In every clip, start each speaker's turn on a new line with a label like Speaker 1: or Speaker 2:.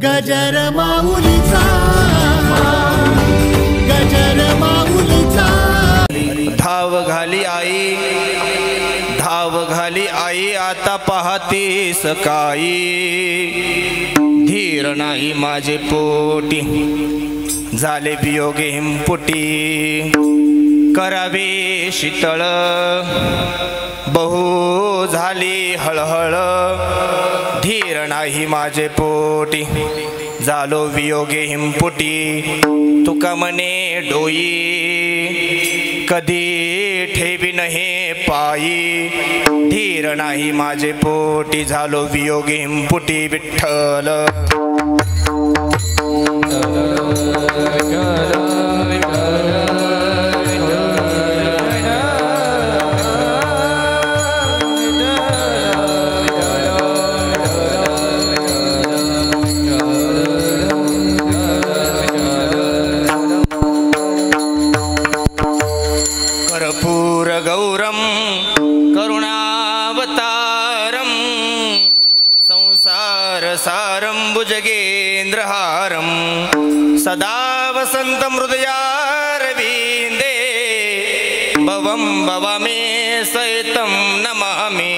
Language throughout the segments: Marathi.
Speaker 1: गजर माऊलीचा गजर माऊलीचा
Speaker 2: धाव घाली आई आता पाहते सकाळी धीर नाही माझे पोटी झाले वियोगे हिमपुटी करावे शीतळ बहु झाली हळहळ धीर नाही माझे पोटी झालो वियोगे हिमपुटी तुका मने डोई कधी ठेवीन हे पायी धीर नाही माझे पोटी झालो वियोगे हिमपुटी विठ्ठल कर्पूर गौरम करुणावतारम संसार सारम भुजगेंद्रहारम सदा वसंत हृदयारविंदे भवं भवामि सहितं नमामि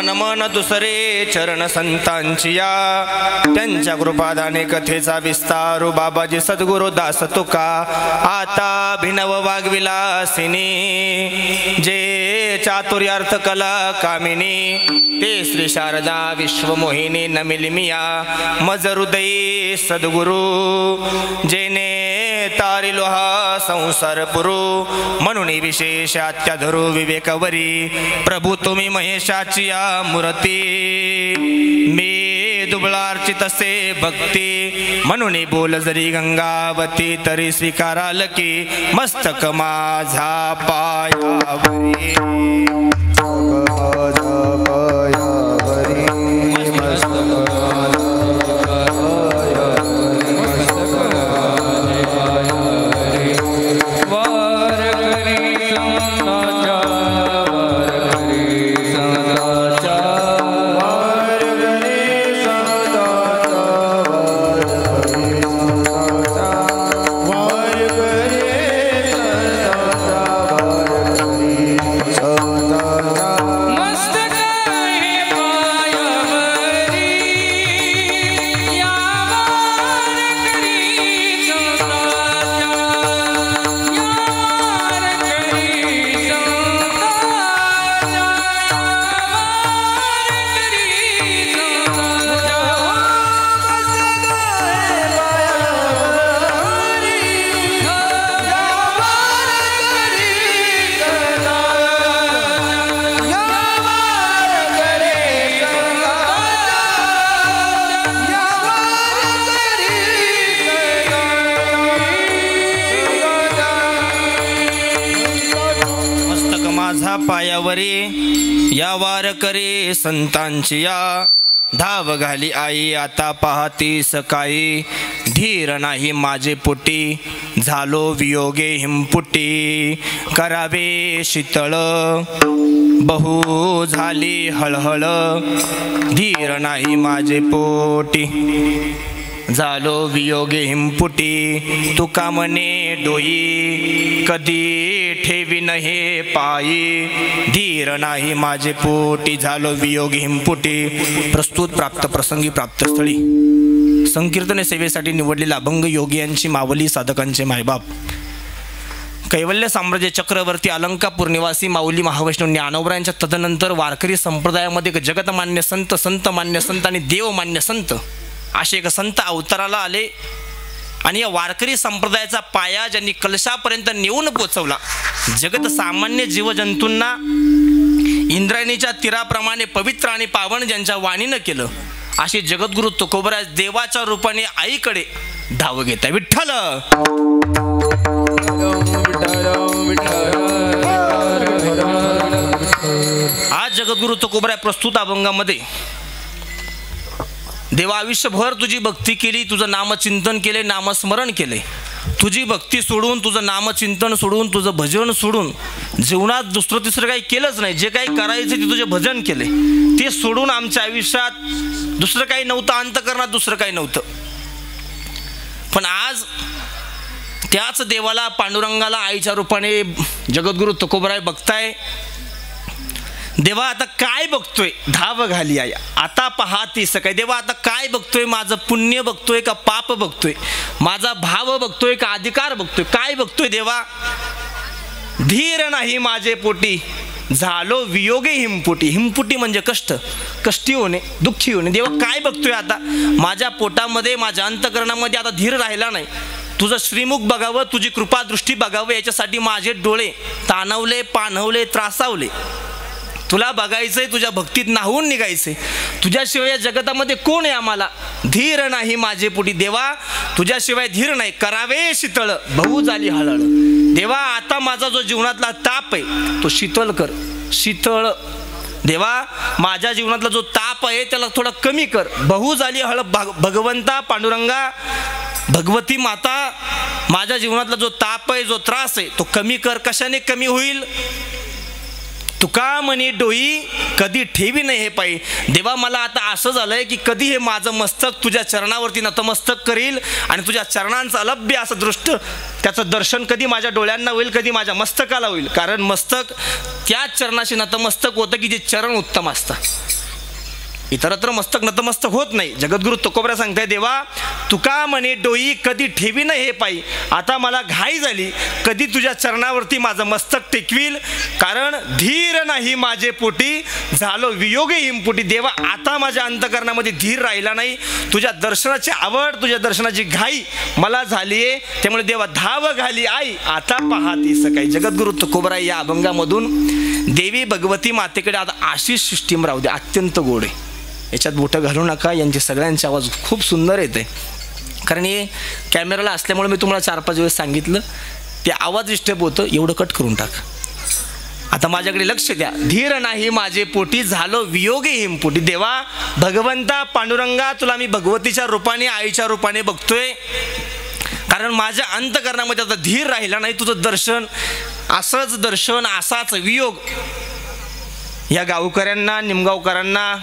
Speaker 2: नमन दुसरे चरण संतांची या त्यांच्या कृपादाने कथेचा विस्तारू बाबाजी सद्गुरु दास तुका आता भिनव वागविलासिनी जे चातुर्यार्थ कला कामिनी ते श्री शारदा विश्वमोहिनी नमिलिमिया मज हृदयी सद्गुरु जेने तारिलो हा संसार पुरु म्हणून विशेष अत्याधरू विवेकवरी प्रभू तुम्ही महेशाची या मूर्ती मी दुबळार्चित असे भक्ती म्हणून बोल जरी गंगावती तरी स्वीकाराल की मस्तक माझा पायावरी पायावरी या वारकरी संतांची या धाव घाली आई आता पाहती सकाळी धीर नाही माझे पोटी झालो वियोगे हिमपुटी करावे शीतळ बहु झाली हळहळ धीर नाही माझे पोटी झालो वियोगे हिमपुटी तुका मने डोई कधी ठेवीन हे पायी धीर नाही माझे पोटी झालो वियोगे हिमपुटी. प्रस्तुत प्राप्त प्रसंगी प्राप्त स्थळी संकीर्तने सेवेसाठी निवडलेल्या अभंग योगी यांची मावली साधकांचे मायबाप कैवल्य साम्राज्य चक्रवर्ती अलंकापूर निवासी माऊली महावैष्णव ज्ञानोबा यांच्या तदनंतर वारकरी संप्रदायामध्ये जगतमान्य संत संतमान्य संत आणि देवमान्य संत असे एक संत अवताराला आले आणि या वारकरी संप्रदायाचा पाया ज्यांनी कलशापर्यंत नेऊन पोचवला. जगत सामान्य जीवजंतूंना इंद्रायणीच्या तीराप्रमाणे पवित्र आणि पावन ज्यांच्या वाणीनं केलं असे जगद्गुरु तुकोबराज देवाच्या रूपाने आईकडे धाव घेत आहे. विठ्ठल आज जगद्गुरु तुकोबराय प्रस्तुत अभंगामध्ये देवा आयुष्यभर तुझी भक्ती केली, तुझं नामचिंतन केले, नामस्मरण केले. तुझी भक्ती सोडून तुझं नामचिंतन सोडून तुझं भजन सोडून जीवनात दुसरं तिसरं काही केलंच नाही. जे काही करायचं ते तुझे भजन केले, ते सोडून आमच्या आयुष्यात दुसरं काही नव्हतं, अंतःकरणात दुसरं काही नव्हतं. पण आज त्याच देवाला पांडुरंगाला आईच्या रूपाने जगद्गुरु तुकोबराय बघताय. देवा आता काय बघतोय? धाव घाली आई आता पाहती सकाळी. देवा आता काय बघतोय? माझं पुण्य बघतोय का पाप बघतोय? माझा भाव बघतोय का अधिकार बघतोय? काय बघतोय देवा? धीर नाही माझे पोटी झालो वियोगे हिमपुटी. हिमपुटी म्हणजे कष्ट, कष्टी होणे, दुःखी होणे. देवा काय बघतोय आता? माझ्या पोटामध्ये माझ्या अंतःकरणामध्ये आता धीर राहिला नाही. तुझं श्रीमुख बघावं, तुझी कृपा दृष्टी बघावं याच्यासाठी माझे डोळे ताणवले, पाणवले, त्रासावले. तुला बघायचंय, तुझ्या भक्तीत नाहून निघायचंय. तुझ्याशिवाय या जगतामध्ये कोण आहे आम्हाला? धीर नाही माझे पोटी. देवा तुझ्याशिवाय धीर नाही. करावे शीतळ बहु झाली हळहळ. देवा आता माझा जो जीवनातला ताप आहे तो शीतल कर, शीतळ. देवा माझ्या जीवनातला जो ताप आहे त्याला थोडा कमी कर. बहु झाली हळ. भगवंता पांडुरंगा भगवती माता माझ्या जीवनातला जो ताप आहे, जो त्रास आहे तो कमी कर. कशाने कमी होईल? तुका म्हणे डोई कधी ठेवी नाही हे पायी. देवा मला आता असं झालंय की कधी हे माझं मस्तक तुझ्या चरणावरती नतमस्तक करील आणि तुझ्या चरणांचं अलभ्य असं दृष्ट त्याचं दर्शन कधी माझ्या डोळ्यांना होईल, कधी माझ्या मस्तकाला होईल. कारण मस्तक त्याच चरणाशी नतमस्तक होतं की जे चरण उत्तम असतं. इतरत्र मस्तक नतमस्तक होत नाही. जगद्गुरु तुकोबराय सांगताय देवा तुका म्हणे डोई कधी ठेवी नाही हे पायी. आता मला घाई झाली कधी तुझ्या चरणावरती माझं मस्तक टेकवील. कारण धीर नाही माझे पोटी झालो वियोगे हिमपुटी. देवा आता माझ्या अंतःकरणामध्ये धीर राहिला नाही. तुझ्या दर्शनाची आवड, तुझ्या दर्शनाची घाई मला झालीये. त्यामुळे देवा धाव घाली आई आता पाहती सकाळी. जगद्गुरु तुकोबराय या अभंगामधून देवी भगवती मातेकडे आता आशिष सिस्टीम राहू दे, अत्यंत गोड आहे. याच्यात बोटं घालू नका. यांचे सगळ्यांचे आवाज खूप सुंदर येते. कारण हे कॅमेराला असल्यामुळे मी तुम्हाला 4-5 वेळेस सांगितलं ते आवाज डिस्टर्ब होतं, एवढं कट करून टाक. आता माझ्याकडे लक्ष द्या. धीर नाही माझे पोटी झालो वियोगे हिमपुटी. देवा भगवंता पांडुरंगा तुला मी भगवतीच्या रूपाने आईच्या रूपाने बघतोय. कारण माझ्या अंतःकरणामध्ये आता धीर राहिला नाही. तुझं दर्शन, असंच दर्शन, असाच वियोग या गावकऱ्यांना, निमगावकरांना,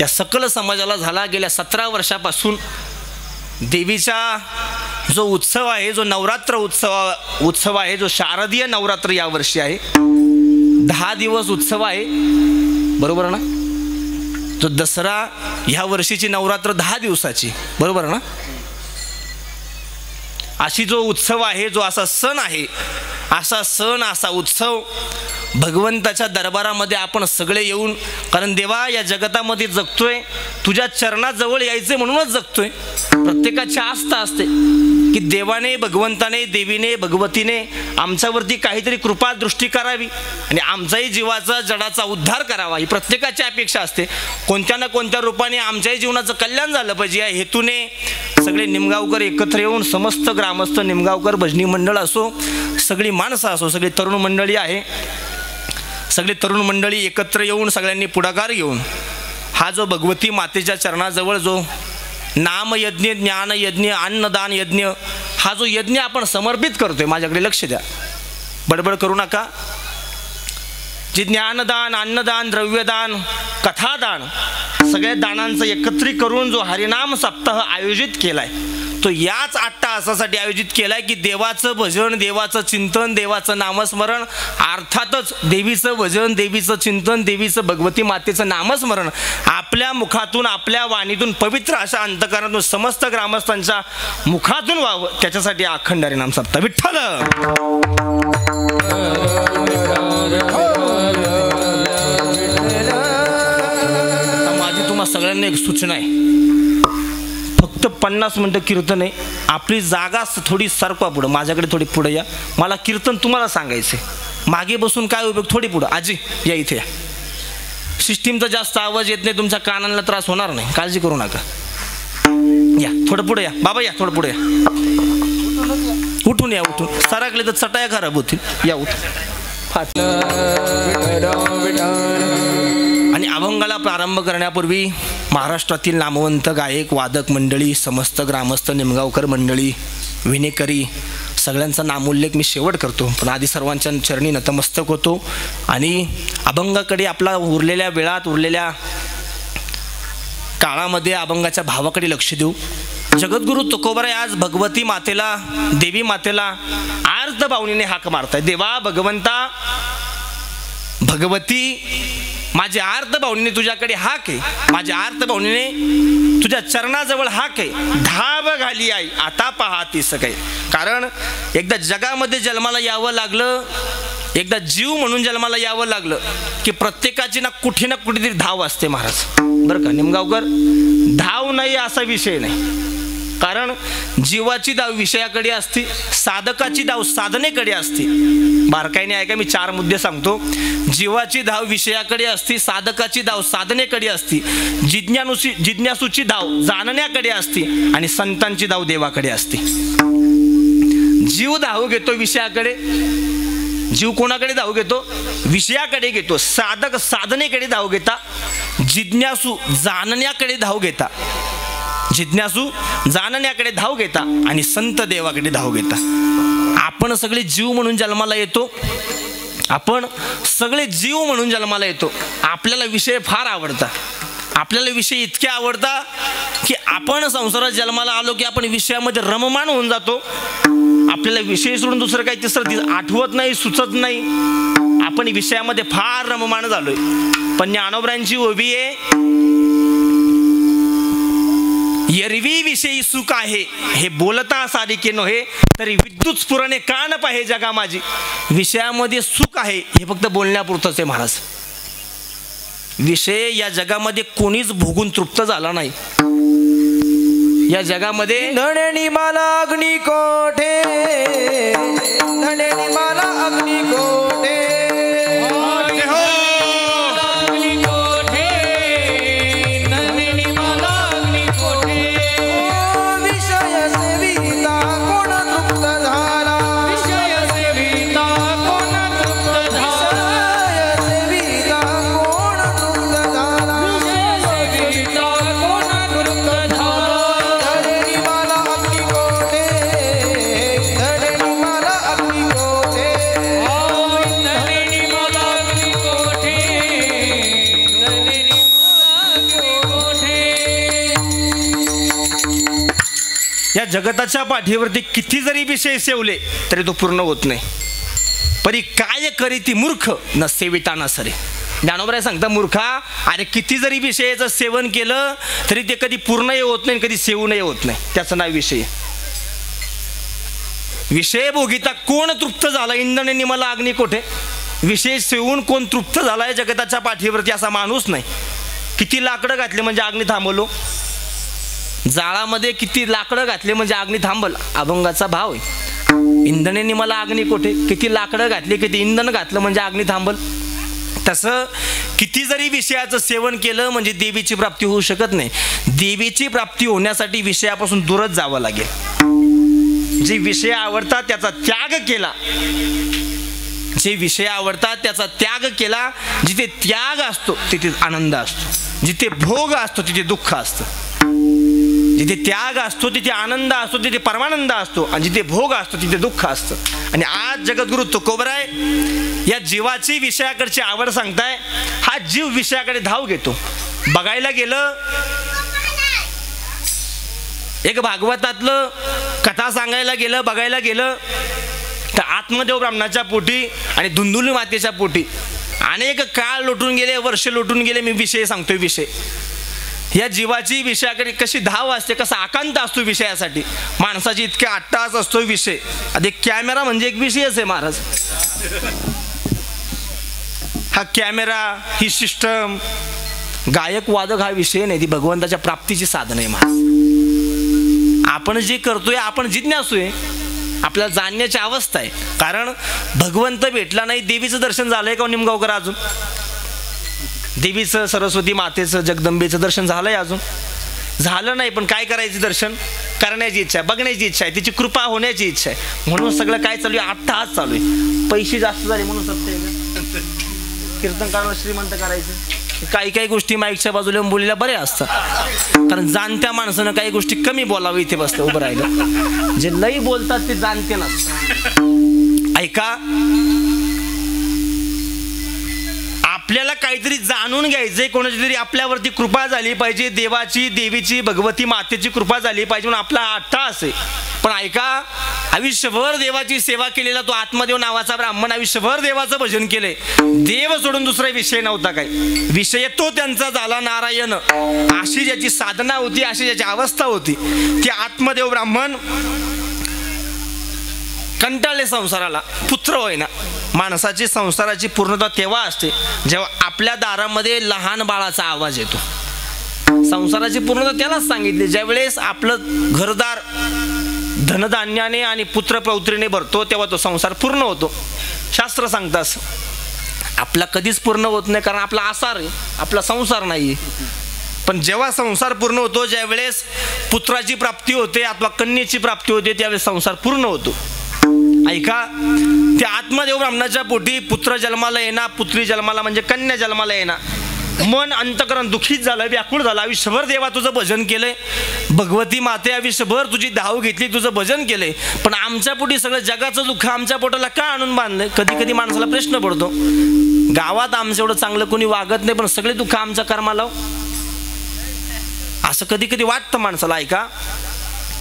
Speaker 2: या सकल समाजाला झाला. गेल्या 17 वर्षापासून देवीचा जो उत्सव आहे, जो नवरात्र उत्सव आहे, जो शारदीय नवरात्र यावर्षी आहे, 10 दिवस उत्सव आहे, बरोबर ना? जो दसरा ह्या वर्षीची नवरात्र 10 दिवसाची, बरोबर ना? अशी जो उत्सव आहे, जो असा सण आहे, असा सण, असा उत्सव भगवंताच्या दरबारामध्ये आपण सगळे येऊन, कारण देवा या जगतामध्ये जगतोय, तुझ्या चरणाजवळ यायचे म्हणूनच जगतोय. प्रत्येकाची आस्था असते की देवाने, भगवंताने, देवीने, भगवतीने आमच्यावरती काहीतरी कृपा दृष्टी करावी आणि आमचाही जीवाचा, जडाचा उद्धार करावा, ही प्रत्येकाची अपेक्षा असते. कोणत्या ना कोणत्या रूपाने आमच्याही जीवनाचं कल्याण झालं पाहिजे या हेतूने सगळे निमगावकर एकत्र येऊन, समस्त ग्रामस्थ निमगावकर भजनी मंडळ असो, सगळी माणसं असो, सगळी तरुण मंडळी आहे, सगळी तरुण मंडळी एकत्र येऊन सगळ्यांनी पुढाकार घेऊन हा जो भगवती मातेच्या चरणाजवळ जो नामयज्ञ, ज्ञानयज्ञ, अन्नदान यज्ञ, हा जो यज्ञ आपण समर्पित करतोय, माझ्याकडे लक्ष द्या, बडबड करू नका. जे ज्ञानदान, अन्नदान, द्रव्यदान, कथादान सगळ्या दानांचं एकत्रित करून जो हरिनाम सप्ताह आयोजित केलाय तो याच 8 तासासाठी आयोजित केलाय की देवाचं भजन, देवाचं चिंतन, देवाचं नामस्मरण, अर्थातच देवीचं भजन, देवीचं चिंतन, देवीचं भगवती मातेचं नामस्मरण आपल्या मुखातून, आपल्या वाणीतून, पवित्र अशा अंतकरणातून समस्त ग्रामस्थांच्या मुखातून व्हावं, त्याच्यासाठी अखंड हरिनाम सप्ताह. विठ्ठल माझी तुम्हा सगळ्यांना एक सूचना आहे, फक्त 50 मिनटं कीर्तन आहे. आपली जागा थोडी सरकवा पुढं, माझ्याकडे थोडी पुढं या. मला कीर्तन तुम्हाला सांगायचं आहे, मागे बसून काय उपयोग, थोडी पुढं. आजी या इथे या. सिस्टीमचा जास्त आवाज येत नाही, तुमच्या कानांना त्रास होणार नाही, काळजी करू नका. या थोडं पुढे या. बाबा या थोडं पुढे या. उठून या, उठून. सरकले तर चटाया खराब होतील. या उठ. आणि अभंगाला प्रारंभ करण्यापूर्वी महाराष्ट्रातील नामवंत गायक, वादक मंडळी, समस्त ग्रामस्थ, निमगावकर मंडळी, विनेकरी सगळ्यांचा नामोल्लेख मी शेवट करतो, पण आधी सर्वांच्या चरणी नतमस्तक होतो आणि अभंगाकडे आपला उरलेल्या वेळात, उरलेल्या काळामध्ये अभंगाच्या भावाकडे लक्ष देऊ. जगद्गुरु तुकोबाराय आज भगवती मातेला, देवी मातेला आर्त भावनेने हाक मारताय. देवा, भगवंता, भगवती, माझ्या आर्त भावनेने तुझ्याकडे हाक आहे, माझ्या आर्त भावनेने तुझ्या चरणाजवळ हाक आहे. धाव घाली आई आता पाहतीस काही. कारण एकदा जगामध्ये जन्माला यावं लागलं, एकदा जीव म्हणून जन्माला यावं लागलं की प्रत्येकाची ना कुठे तरी धाव असते महाराज. बरं का निमगावकर, धाव नाही असा विषय नाही. कारण जीवाची धाव विषयाकडे असते, साधकाची धाव साधनेकडे असते. बारकाईने ऐका, मी 4 मुद्दे सांगतो. जीवाची धाव विषयाकडे असते, साधकाची धाव साधनेकडे असते, जिज्ञासूची धाव जाणण्याकडे असते आणि संतांची धाव देवाकडे असते. जीव धाव घेतो विषयाकडे, जीव कोणाकडे धाव घेतो? विषयाकडे घेतो. साधक साधनेकडे धाव घेता, जिज्ञासू जाणण्याकडे धाव घेता, जिज्ञासू जाणण्याकडे धाव घेता आणि संत देवाकडे धाव घेता. आपण सगळे जीव म्हणून जन्माला येतो, आपण सगळे जीव म्हणून जन्माला येतो. आपल्याला विषय फार आवडता, आपल्याला विषय इतके आवडता की आपण संसारात जन्माला आलो की आपण विषयामध्ये रममाण होऊन जातो. आपल्याला विषय सोडून दुसरं काही तिसरं आठवत नाही, सुचत नाही. आपण विषयामध्ये फार रममाण झालोय. पण ज्ञानोबरांची ओवी आहे, एरवी विषयी सुख आहे हे बोलता सारिके नव्हे, तरी विद्युत स्फुरणे कान पाहे जगा माझी. विषयामध्ये सुख आहे हे फक्त बोलण्यापुरतंच आहे महाराज. विषय या जगामध्ये कोणीच भोगून तृप्त झाला नाही. या जगामध्ये
Speaker 3: धनेनी मला अग्नी कोठे, धनेनी मला अग्नी कोठे,
Speaker 2: या जगताच्या पाठीवरती किती जरी विषय सेवले तरी तो पूर्ण होत नाही. परी काय करीती मूर्ख न सेविता न सरे. ज्ञानोबराय सांगता, मूर्खा, अरे किती जरी विषयाचं सेवन केलं तरी ते कधी पूर्णही होत नाही, कधी सेवूनही होत नाही. त्याचं नाव विषय. विषय भोगिता कोण तृप्त झाला? इंद्रने मला अग्नी कोठे. विषय सेवून कोण तृप्त झालाय जगताच्या पाठीवरती असा माणूस नाही. किती लाकडं घातले म्हणजे अग्नी थांबवलो. जाळामध्ये किती लाकडं घातले म्हणजे अग्नी थांबल. अभंगाचा भाव आहे. इंधनाने मला अग्नी कोठे. किती लाकडं घातले, किती इंधन घातलं म्हणजे अग्नी थांबल. तसं किती जरी विषयाचं सेवन केलं म्हणजे देवीची प्राप्ती होऊ शकत नाही. देवीची प्राप्ती होण्यासाठी विषयापासून दूरच जावं लागेल. जे विषय आवडतात त्याचा त्याग केला, जे विषय आवडतात त्याचा त्याग केला. जिथे त्याग असतो तिथे आनंद असतो, जिथे भोग असतो तिथे दुःख असतं. जिथे त्याग असतो तिथे आनंद असतो, तिथे परमानंद असतो, आणि जिथे भोग असतो तिथे दुःख असतं. आणि आज जगद्गुरु तुकोबाराय या जीवाची विषयाकडची आवड सांगताय. हा जीव विषयाकडे धाव घेतो. बघायला गेलं एक भागवतातलं कथा सांगायला गेलं, बघायला गेलं तर आत्मदेव ब्राह्मणाच्या पोटी आणि धुंदुली मातेच्या पोटी अनेक काळ लोटून गेले, वर्ष लोटून गेले. मी विषय सांगतोय. विषय या जीवाची विषयाकडे कशी धाव असते, कसा आकांत असतो विषयासाठी. माणसाची इतके अट्टास असतो विषय. आधी कॅमेरा म्हणजे एक विषयच आहे महाराज. हा कॅमेरा, ही सिस्टम, गायक वादक हा विषय नाही. ती भगवंताच्या प्राप्तीची साधन आहे महाराज. आपण जे करतोय आपण जिज्ञासू आहे. आपल्याला जाणण्याची अवस्था आहे. कारण भगवंत भेटला नाही. देवीचं दर्शन झालंय का निमगावकर? अजून देवीचं, सरस्वती मातेचं, जगदंबेचं दर्शन झालंय? अजून झालं नाही. पण काय करायचं? दर्शन करण्याची इच्छा आहे, बघण्याची इच्छा आहे, तिची कृपा होण्याची इच्छा आहे. म्हणून सगळं काय चालू आहे? अट्टहास चालू आहे. पैसे जास्त झाले म्हणून सत्य आहे. कीर्तनकाराला श्रीमंत करायचं. काही काही गोष्टी माईकच्या बाजूला बोललेल्या बऱ्या असतात. कारण जाणत्या माणसानं काही गोष्टी कमी बोलावं इथे बसतं उभं राहिलं. जे लई बोलतात ते जाणते नसतात. ऐका, आपल्याला काहीतरी जाणून घ्यायचंय. कोणाची तरी आपल्यावरती कृपा झाली पाहिजे. देवाची, देवीची, भगवती मातेची कृपा झाली पाहिजे म्हणून आपला अट्टहास आहे. पण ऐका, आयुष्यभर देवाची सेवा केलेला तो आत्मदेव नावाचा ब्राह्मण आयुष्यभर देवाचं भजन केले. देव सोडून दुसरा विषय नव्हता. काही विषय तो त्यांचा झाला नारायण. अशी ज्याची साधना होती, अशी ज्याची अवस्था होती, ती आत्मदेव ब्राह्मण कंटाळले संसाराला. पुत्र होईना. माणसाची संसाराची पूर्णता तेव्हा असते जेव्हा आपल्या दारामध्ये लहान बाळाचा आवाज येतो. संसाराची पूर्णता त्यालाच सांगितली ज्यावेळेस आपलं घरदार धनधान्याने आणि पुत्रपौत्रीने भरतो, तेव्हा तो संसार पूर्ण होतो. शास्त्र सांगतं असं. आपला कधीच पूर्ण होत नाही, कारण आपला आसार आहे, आपला संसार नाही. पण जेव्हा संसार पूर्ण होतो, ज्यावेळेस पुत्राची प्राप्ती होते अथवा कन्येची प्राप्ती होते, त्यावेळेस संसार पूर्ण होतो. ऐका, त्या आत्मदेव ब्राह्मणाच्या पोटी पुत्र जन्माला येणार, पुत्री जन्माला म्हणजे कन्या जन्माला येणार. मन अंतकरण दुखीत झालं, व्याकुळ झालं. आयुष्यभर देवा तुझं भजन केलंय, भगवती माते आयुष्यभर तुझी धाव घेतली, तुझं भजन केलंय. पण आमच्या पोटी सगळं जगाचं दुःख आमच्या पोटाला का आणून बांधलंय? कधी कधी माणसाला प्रश्न पडतो. गावात आमचं एवढं चांगलं कोणी वागत नाही, पण सगळे दुःख आमच्या कर्माला, असं कधी कधी वाटतं माणसाला. ऐका,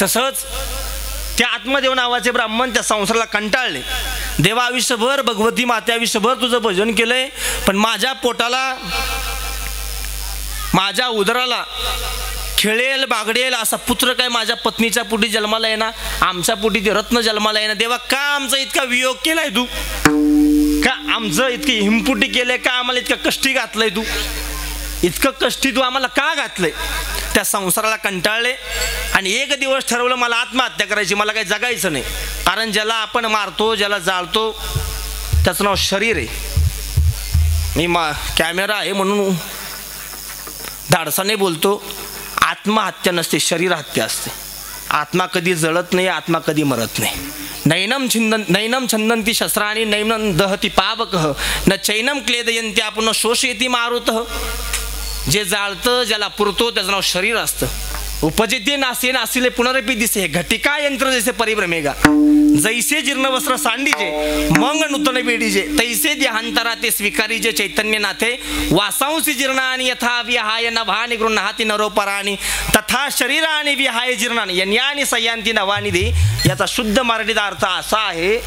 Speaker 2: तसंच त्या आत्मदेव नावाचे ब्राह्मण त्या संसाराला कंटाळले. देवा आयुष्यभर, भगवती माते आयुष्यभर तुझं भजन केलंय, पण माझ्या पोटाला, माझ्या उदराला खेळेल बागडेल असा पुत्र काय माझ्या पत्नीच्या पोटी जन्माला येणार, आमच्या पोटी ते रत्न जन्माला येणार. देवा का आमचा इतका वियोग केलाय तू? का आमचं इतकी हिमपुटी केलंय? का आम्हाला इतकं कष्टी घातलंय तू? इतकं कष्टी तू आम्हाला का घातलंय? त्या संसाराला कंटाळले आणि एक दिवस ठरवलं मला आत्महत्या करायची, मला काही जगायचं नाही. कारण ज्याला आपण मारतो, ज्याला जाळतो, त्याचं नाव शरीर आहे. मी कॅमेरा आहे म्हणून धाडसाने बोलतो. आत्महत्या नसते, शरीर हत्या असते. आत्मा कधी जळत नाही, आत्मा कधी मरत नाही. नैनम छंदंती शस्त्राणी नैनम दहती पावकः न चैनम क्लेदयंती आपण शोषयती मारुतः. जे जाळतं, ज्याला पुरतो, त्याचं नाव शरीर असतं. उपजिते नासे नासिले पुनरपी दिसे घटिका यंत्र जैसे परिभ्रमेगा. जैसे जीर्ण वस्त्र सांडीजे मंग नूतन बेडीजे तैसे देहांतरा ते स्वीकारीजे चैतन्य नाथे. वासांसी जीर्णानि यथा विहाय नभानि गृह्णाति नरोपराणि तथा शरीरानि विहाय जीर्णानि यन्यानि सयांती नवानि दे. याचा शुद्ध मराठीचा अर्थ असा आहे,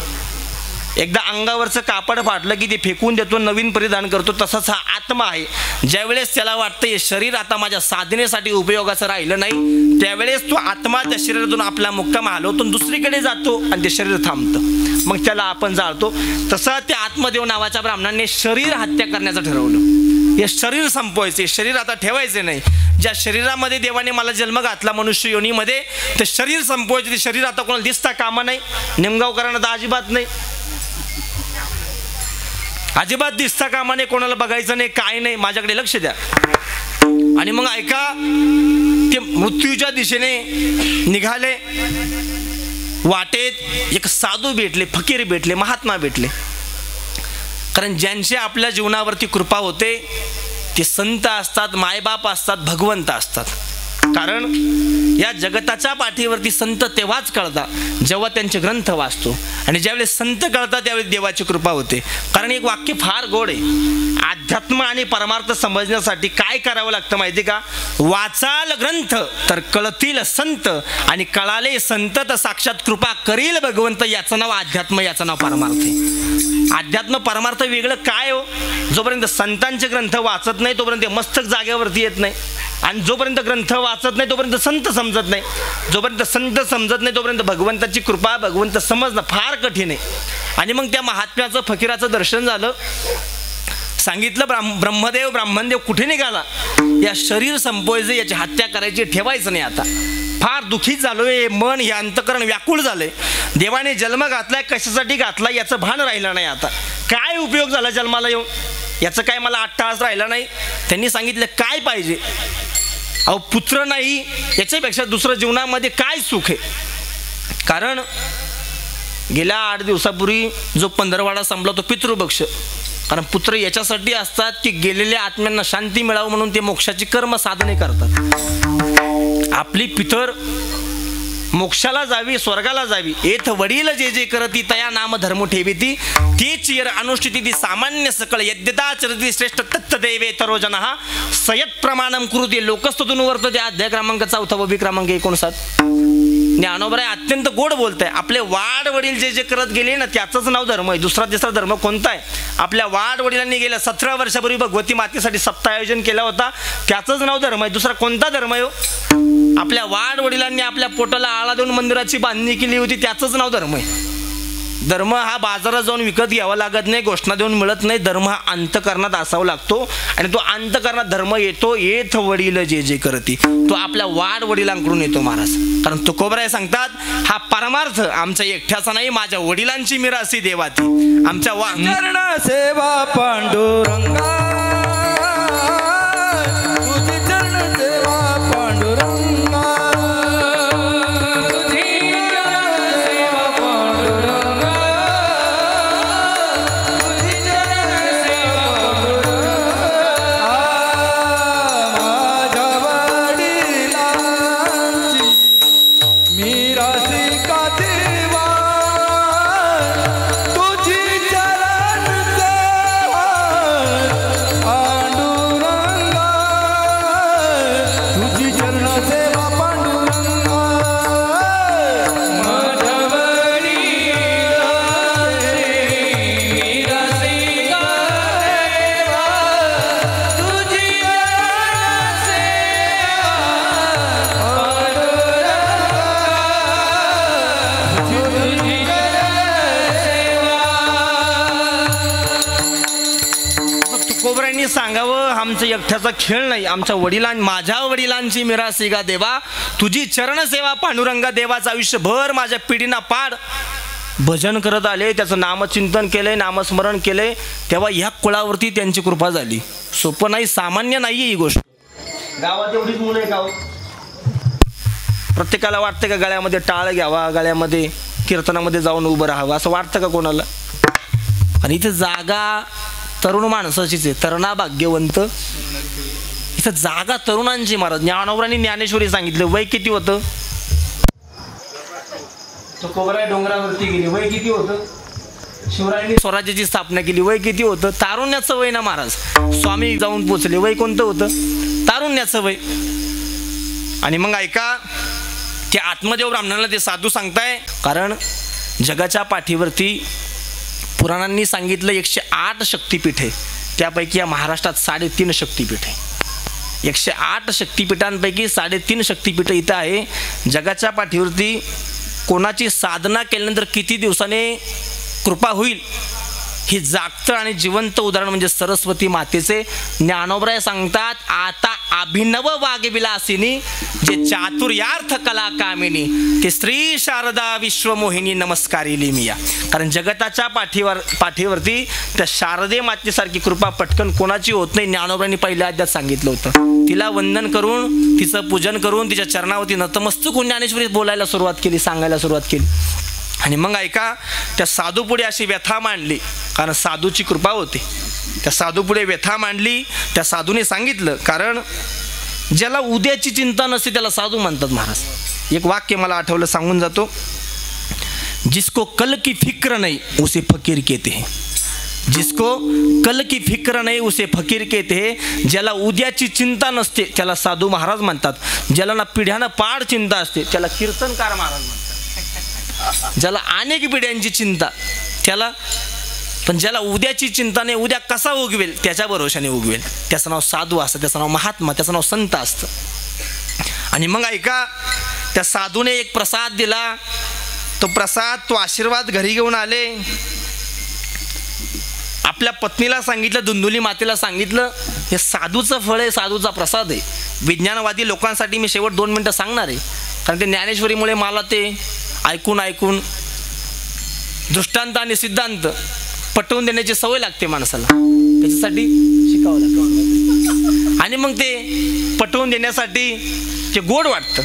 Speaker 2: एकदा अंगावरचं कापड फाटलं की ते फेकून देतो, नवीन परिधान करतो. तसंच हा आत्मा आहे. ज्यावेळेस त्याला वाटतं हे शरीर आता माझ्या साधनेसाठी उपयोगाचं राहिलं नाही, त्यावेळेस तो आत्मा त्या शरीरातून आपला मुक्काम हलवतो, दुसरीकडे जातो आणि ते शरीर थांबतं. मग त्याला आपण जाळतो. तसं त्या आत्मदेव नावाच्या ब्राह्मणाने शरीर हत्या करण्याचं ठरवलं. हे शरीर संपवायचे, शरीर आता ठेवायचे नाही. ज्या शरीरामध्ये देवाने मला जन्म घातला मनुष्य योनीमध्ये, ते शरीर संपवायचे. ते शरीर आता कोणाला दिसता कामा नाही. निमगावकरांना तर अजिबात नाही, अजिबात दिसता कामाने, कोणाला बघायचं नाही, काय नाही. माझ्याकडे लक्ष द्या. आणि मग ऐका, ते मृत्यूच्या दिशेने निघाले. वाटेत एक साधू भेटले, फकीर भेटले, महात्मा भेटले. कारण ज्यांची आपल्या जीवनावरती कृपा होते ते संत असतात, मायबाप असतात, भगवंत असतात. कारण या जगताच्या पाठीवरती संत तेव्हाच कळतात जेव्हा त्यांचे ग्रंथ वाचतो, आणि ज्यावेळेस संत कळतात त्यावेळेस देवाची कृपा होते. कारण एक वाक्य फार गोड आहे, अध्यात्म आणि परमार्थ समजण्यासाठी काय करावं लागतं माहिती का? वाचाल ग्रंथ तर कळतील संत, आणि कळाले संत तर साक्षात कृपा करील भगवंत. याचं नाव अध्यात्म, याचं नाव परमार्थ आहे. अध्यात्म परमार्थ वेगळं काय हो? जोपर्यंत संतांचे ग्रंथ वाचत नाही तोपर्यंत मस्तक जागेवरती येत नाही, आणि जोपर्यंत ग्रंथ वाचत नाही तोपर्यंत संत समजत नाही, जोपर्यंत संत समजत नाही तोपर्यंत भगवंताची कृपा, भगवंत समजणं फार कठीण आहे. आणि मग त्या महात्म्याचं फकीराचं दर्शन झालं. सांगितलं ब्रह्मदेव ब्राह्मणदेव कुठे निघाला? या शरीर संपवायचं, याची हत्या करायची, ठेवायचं नाही. आता फार दुःखीत झालोय, मन हे अंतकरण व्याकुळ झालंय. देवाने जन्म घातलाय, कशासाठी घातला याचं भान राहिलं नाही. आता काय उपयोग झाला जन्माला येऊन, याचं काय मला अट्टाहास राहिला नाही. त्यांनी सांगितलं काय पाहिजे? अहो पुत्र नाही, याच्यापेक्षा दुसरं जीवनामध्ये काय सुख आहे? कारण गेल्या 8 दिवसापूर्वी जो 15वाडा संपला तो पितृपक्ष. कारण पुत्र याच्यासाठी असतात की गेलेल्या आत्म्यांना शांती मिळावं म्हणून ते मोक्षाची कर्म साधने करतात. आपली पितर मोक्षाला जावी, स्वर्गाला जावी, एथ वडील जे जे करती तया नाम धर्म ठेविती, तीच यर अनुष्ठिती ती सामान्य सकळ यद्यता चरती श्रेष्ठ तत्त देवे तरोजन सयत प्रमाणम कृती लोकस्तुतून वर्तते. अध्याय क्रमांक 4 व क्रमांक 59. ज्ञानोबराय अत्यंत गोड बोलताय. आपले वाड वडील जे जे करत गेले ना त्याचंच नाव धर्म आहे. दुसरा तिसरा धर्म कोणता आहे? आपल्या वाड वडिलांनी गेल्या 17 वर्षापूर्वी भगवती मातेसाठी सप्ताह आयोजन केला होता, त्याचंच नाव धर्म आहे. दुसरा कोणता धर्म आहे? आपल्या वाड वडिलांनी आपल्या पोटाला आळा देऊन मंदिराची बांधणी केली होती, त्याचंच नाव धर्म आहे. धर्म हा बाजारात जाऊन विकत घ्यावा लागत नाही, घोषणा देऊन मिळत नाही. धर्म हा अंतकरणात असावा लागतो, आणि तो अंतकरणात धर्म येतो येथ वडील जे जे करती, तो आपल्या वाड वडिलांकडून येतो महाराज. कारण तुकोबराय सांगतात हा परमार्थ आमच्या एकट्याचा नाही, माझ्या वडिलांची मिरासी देवाती. आमच्या
Speaker 3: चरण सेवा पांडुरंगा, तुझी चरण सेवा पांडुरंगा,
Speaker 2: सांगावं आमचं एकट्याचा खेळ नाही, आमच्या माझ्या वडिलांची मिरासी गा देवा, तुझी चरण सेवा पांडुरंगा. देवाचं आयुष्यभर माझ्या पिढीना पाड भजन करत आले, त्याचं नामचिंतन केलंय, नामस्मरण केलंय, तेव्हा ह्या कुळावरती त्यांची कृपा झाली. सोपं नाही, सामान्य नाहीये ही गोष्ट. गावात एवढीच मुलं आहे गाव. प्रत्येकाला वाटतं का गळ्यामध्ये टाळ घ्यावा, गळ्यामध्ये कीर्तनामध्ये जाऊन उभं राहावं असं वाटतं का कोणाला? आणि इथे जागा तरुण माणसाचीच आहे, तरुणा भाग्यवंत. इथं जागा तरुणांची. महाराज ज्ञानोबरांनी ज्ञानेश्वरी सांगितलं वय किती होतं? तुकोबराय डोंगरावरती गेली, वय किती होतं? शिवरायांनी स्वराज्याची स्थापना केली, वय किती होतं? तारुण्याचं वय ना महाराज. स्वामी जाऊन पोचले, वय कोणतं होतं? तारुण्याचं वय. आणि मग ऐका, ते आत्मदेव ब्राह्मणाला ते साधू सांगताय, कारण जगाच्या पाठीवरती पुराणांनी सांगितलं 108 शक्तिपीठ आहे, त्यापैकी या महाराष्ट्रात 3.5 शक्तिपीठ आहे. 108 शक्तिपीठांपैकी 3.5 शक्तिपीठ इथं आहे. जगाच्या पाठीवरती कोणाची साधना केल्यानंतर किती दिवसाने कृपा होईल ही जागतं आणि जिवंत उदाहरण म्हणजे सरस्वती मातेचे. ज्ञानोबराय सांगतात, आता अभिनव वागविलासिनी जे चातुर्यार्थ कला कामिनी, ते श्री शारदा विश्वमोहिनी नमस्कारिली मिया. कारण जगताच्या पाठीवरती त्या शारदे मातेसारखी कृपा पटकन कोणाची होत नाही. ज्ञानोबरांनी पहिल्या अध्यायात सांगितलं होतं. तिला वंदन करून, तिचं पूजन करून, तिच्या चरणावरती नतमस्तक ज्ञानेश्वरी बोलायला सुरुवात केली, सांगायला सुरुवात केली. आणि मग ऐका, त्या साधू पुढे अशी व्यथा मांडली, कारण साधूची कृपा होती. त्या साधू पुढे व्यथा मांडली. त्या साधूने सांगितलं, कारण ज्याला उद्याची चिंता नसते त्याला साधू म्हणतात महाराज. एक वाक्य मला आठवलं, सांगून जातो. जिसको कल की फिक्र नहीं उसे फकीर कहते हैं. जिसको कल की फिक्र नाही उसे फकीर कहते हैं. ज्याला उद्याची चिंता नसते त्याला साधू महाराज म्हणतात. ज्याला ना पिढ्यानं पाड चिंता असते त्याला कीर्तनकार महाराज म्हणतात. ज्याला अनेक पिढ्यांची चिंता त्याला, पण ज्याला उद्याची चिंता नाही, उद्या कसा उगवेल त्याच्या भरोशाने उगवेल, त्याचं नाव साधू असतं, त्याचं नाव महात्मा, त्याचं नाव संत असतं. आणि मग ऐका, त्या साधूने एक प्रसाद दिला. तो प्रसाद, तो आशीर्वाद घरी घेऊन आले. आपल्या पत्नीला सांगितलं, धुंदुली मातेला सांगितलं, हे साधूचं फळ आहे, साधूचा प्रसाद आहे. विज्ञानवादी लोकांसाठी मी शेवट 2 मिनटं सांगणार आहे, कारण ते ज्ञानेश्वरीमुळे मला ते ऐकून दृष्टांत आणि सिद्धांत पटवून देण्याची सवय लागते माणसाला, त्याच्यासाठी शिकावं लागतं. आणि मग ते पटवून देण्यासाठी ते गोड वाटतं.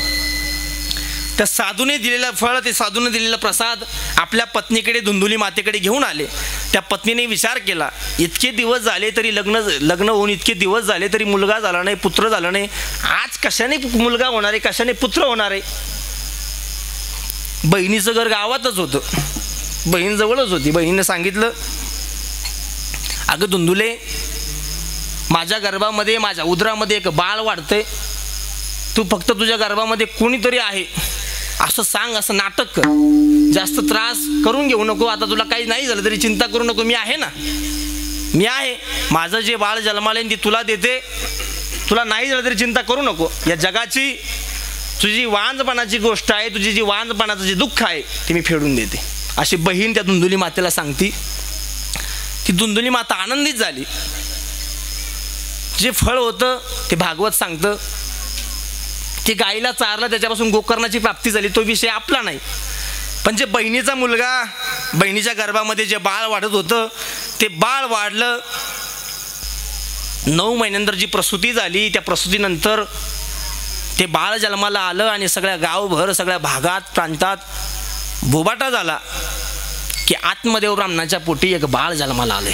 Speaker 2: त्या साधूने दिलेलं फळ, ते साधूने दिलेला प्रसाद आपल्या पत्नीकडे, धुंदुली मातेकडे घेऊन आले. त्या पत्नीने विचार केला, इतके दिवस झाले तरी लग्न होऊन इतके दिवस झाले तरी मुलगा झाला नाही, पुत्र झाला नाही. आज कशाने मुलगा होणार आहे, कशाने पुत्र होणार आहे. बहिणीचं घर गावातच होतं, बहीण जवळच होती. बहिणीने सांगितलं, अगं धुंदुले, माझ्या गर्भामध्ये, माझ्या उदरामध्ये एक बाळ वाढतंय. तू फक्त तुझ्या गर्भामध्ये कोणीतरी आहे असं सांग, असं नाटक कर. जास्त त्रास करून घेऊ नको. आता तुला काही नाही झालं तरी चिंता करू नको, मी आहे ना, मी आहे. माझं जे बाळ जन्माला येईल ते तुला देते. तुला नाही झालं तरी चिंता करू नको. या जगाची तुझी वांजपणाची गोष्ट आहे, तुझी जी वांजपणाचं जे दुःख आहे ते मी फेडून देते, अशी बहीण त्या धुंदुली मातेला सांगती. ती धुंदुली माता आनंदित झाली. जे फळ होतं ते भागवत सांगतं, ते गाईला चारलं त्याच्यापासून गोकर्णाची प्राप्ती झाली, तो विषय आपला नाही. पण जे बहिणीचा मुलगा, बहिणीच्या गर्भामध्ये जे बाळ वाढत होतं ते बाळ वाढलं. 9 महिन्यानंतर जी प्रसूती झाली, त्या प्रसूतीनंतर ते बाळ जन्माला आलं आणि सगळ्या गावभर, सगळ्या भागात, प्रांतात बोबाटा झाला की आत्मदेव ब्राह्मणाच्या पोटी एक बाळ जन्माला आले.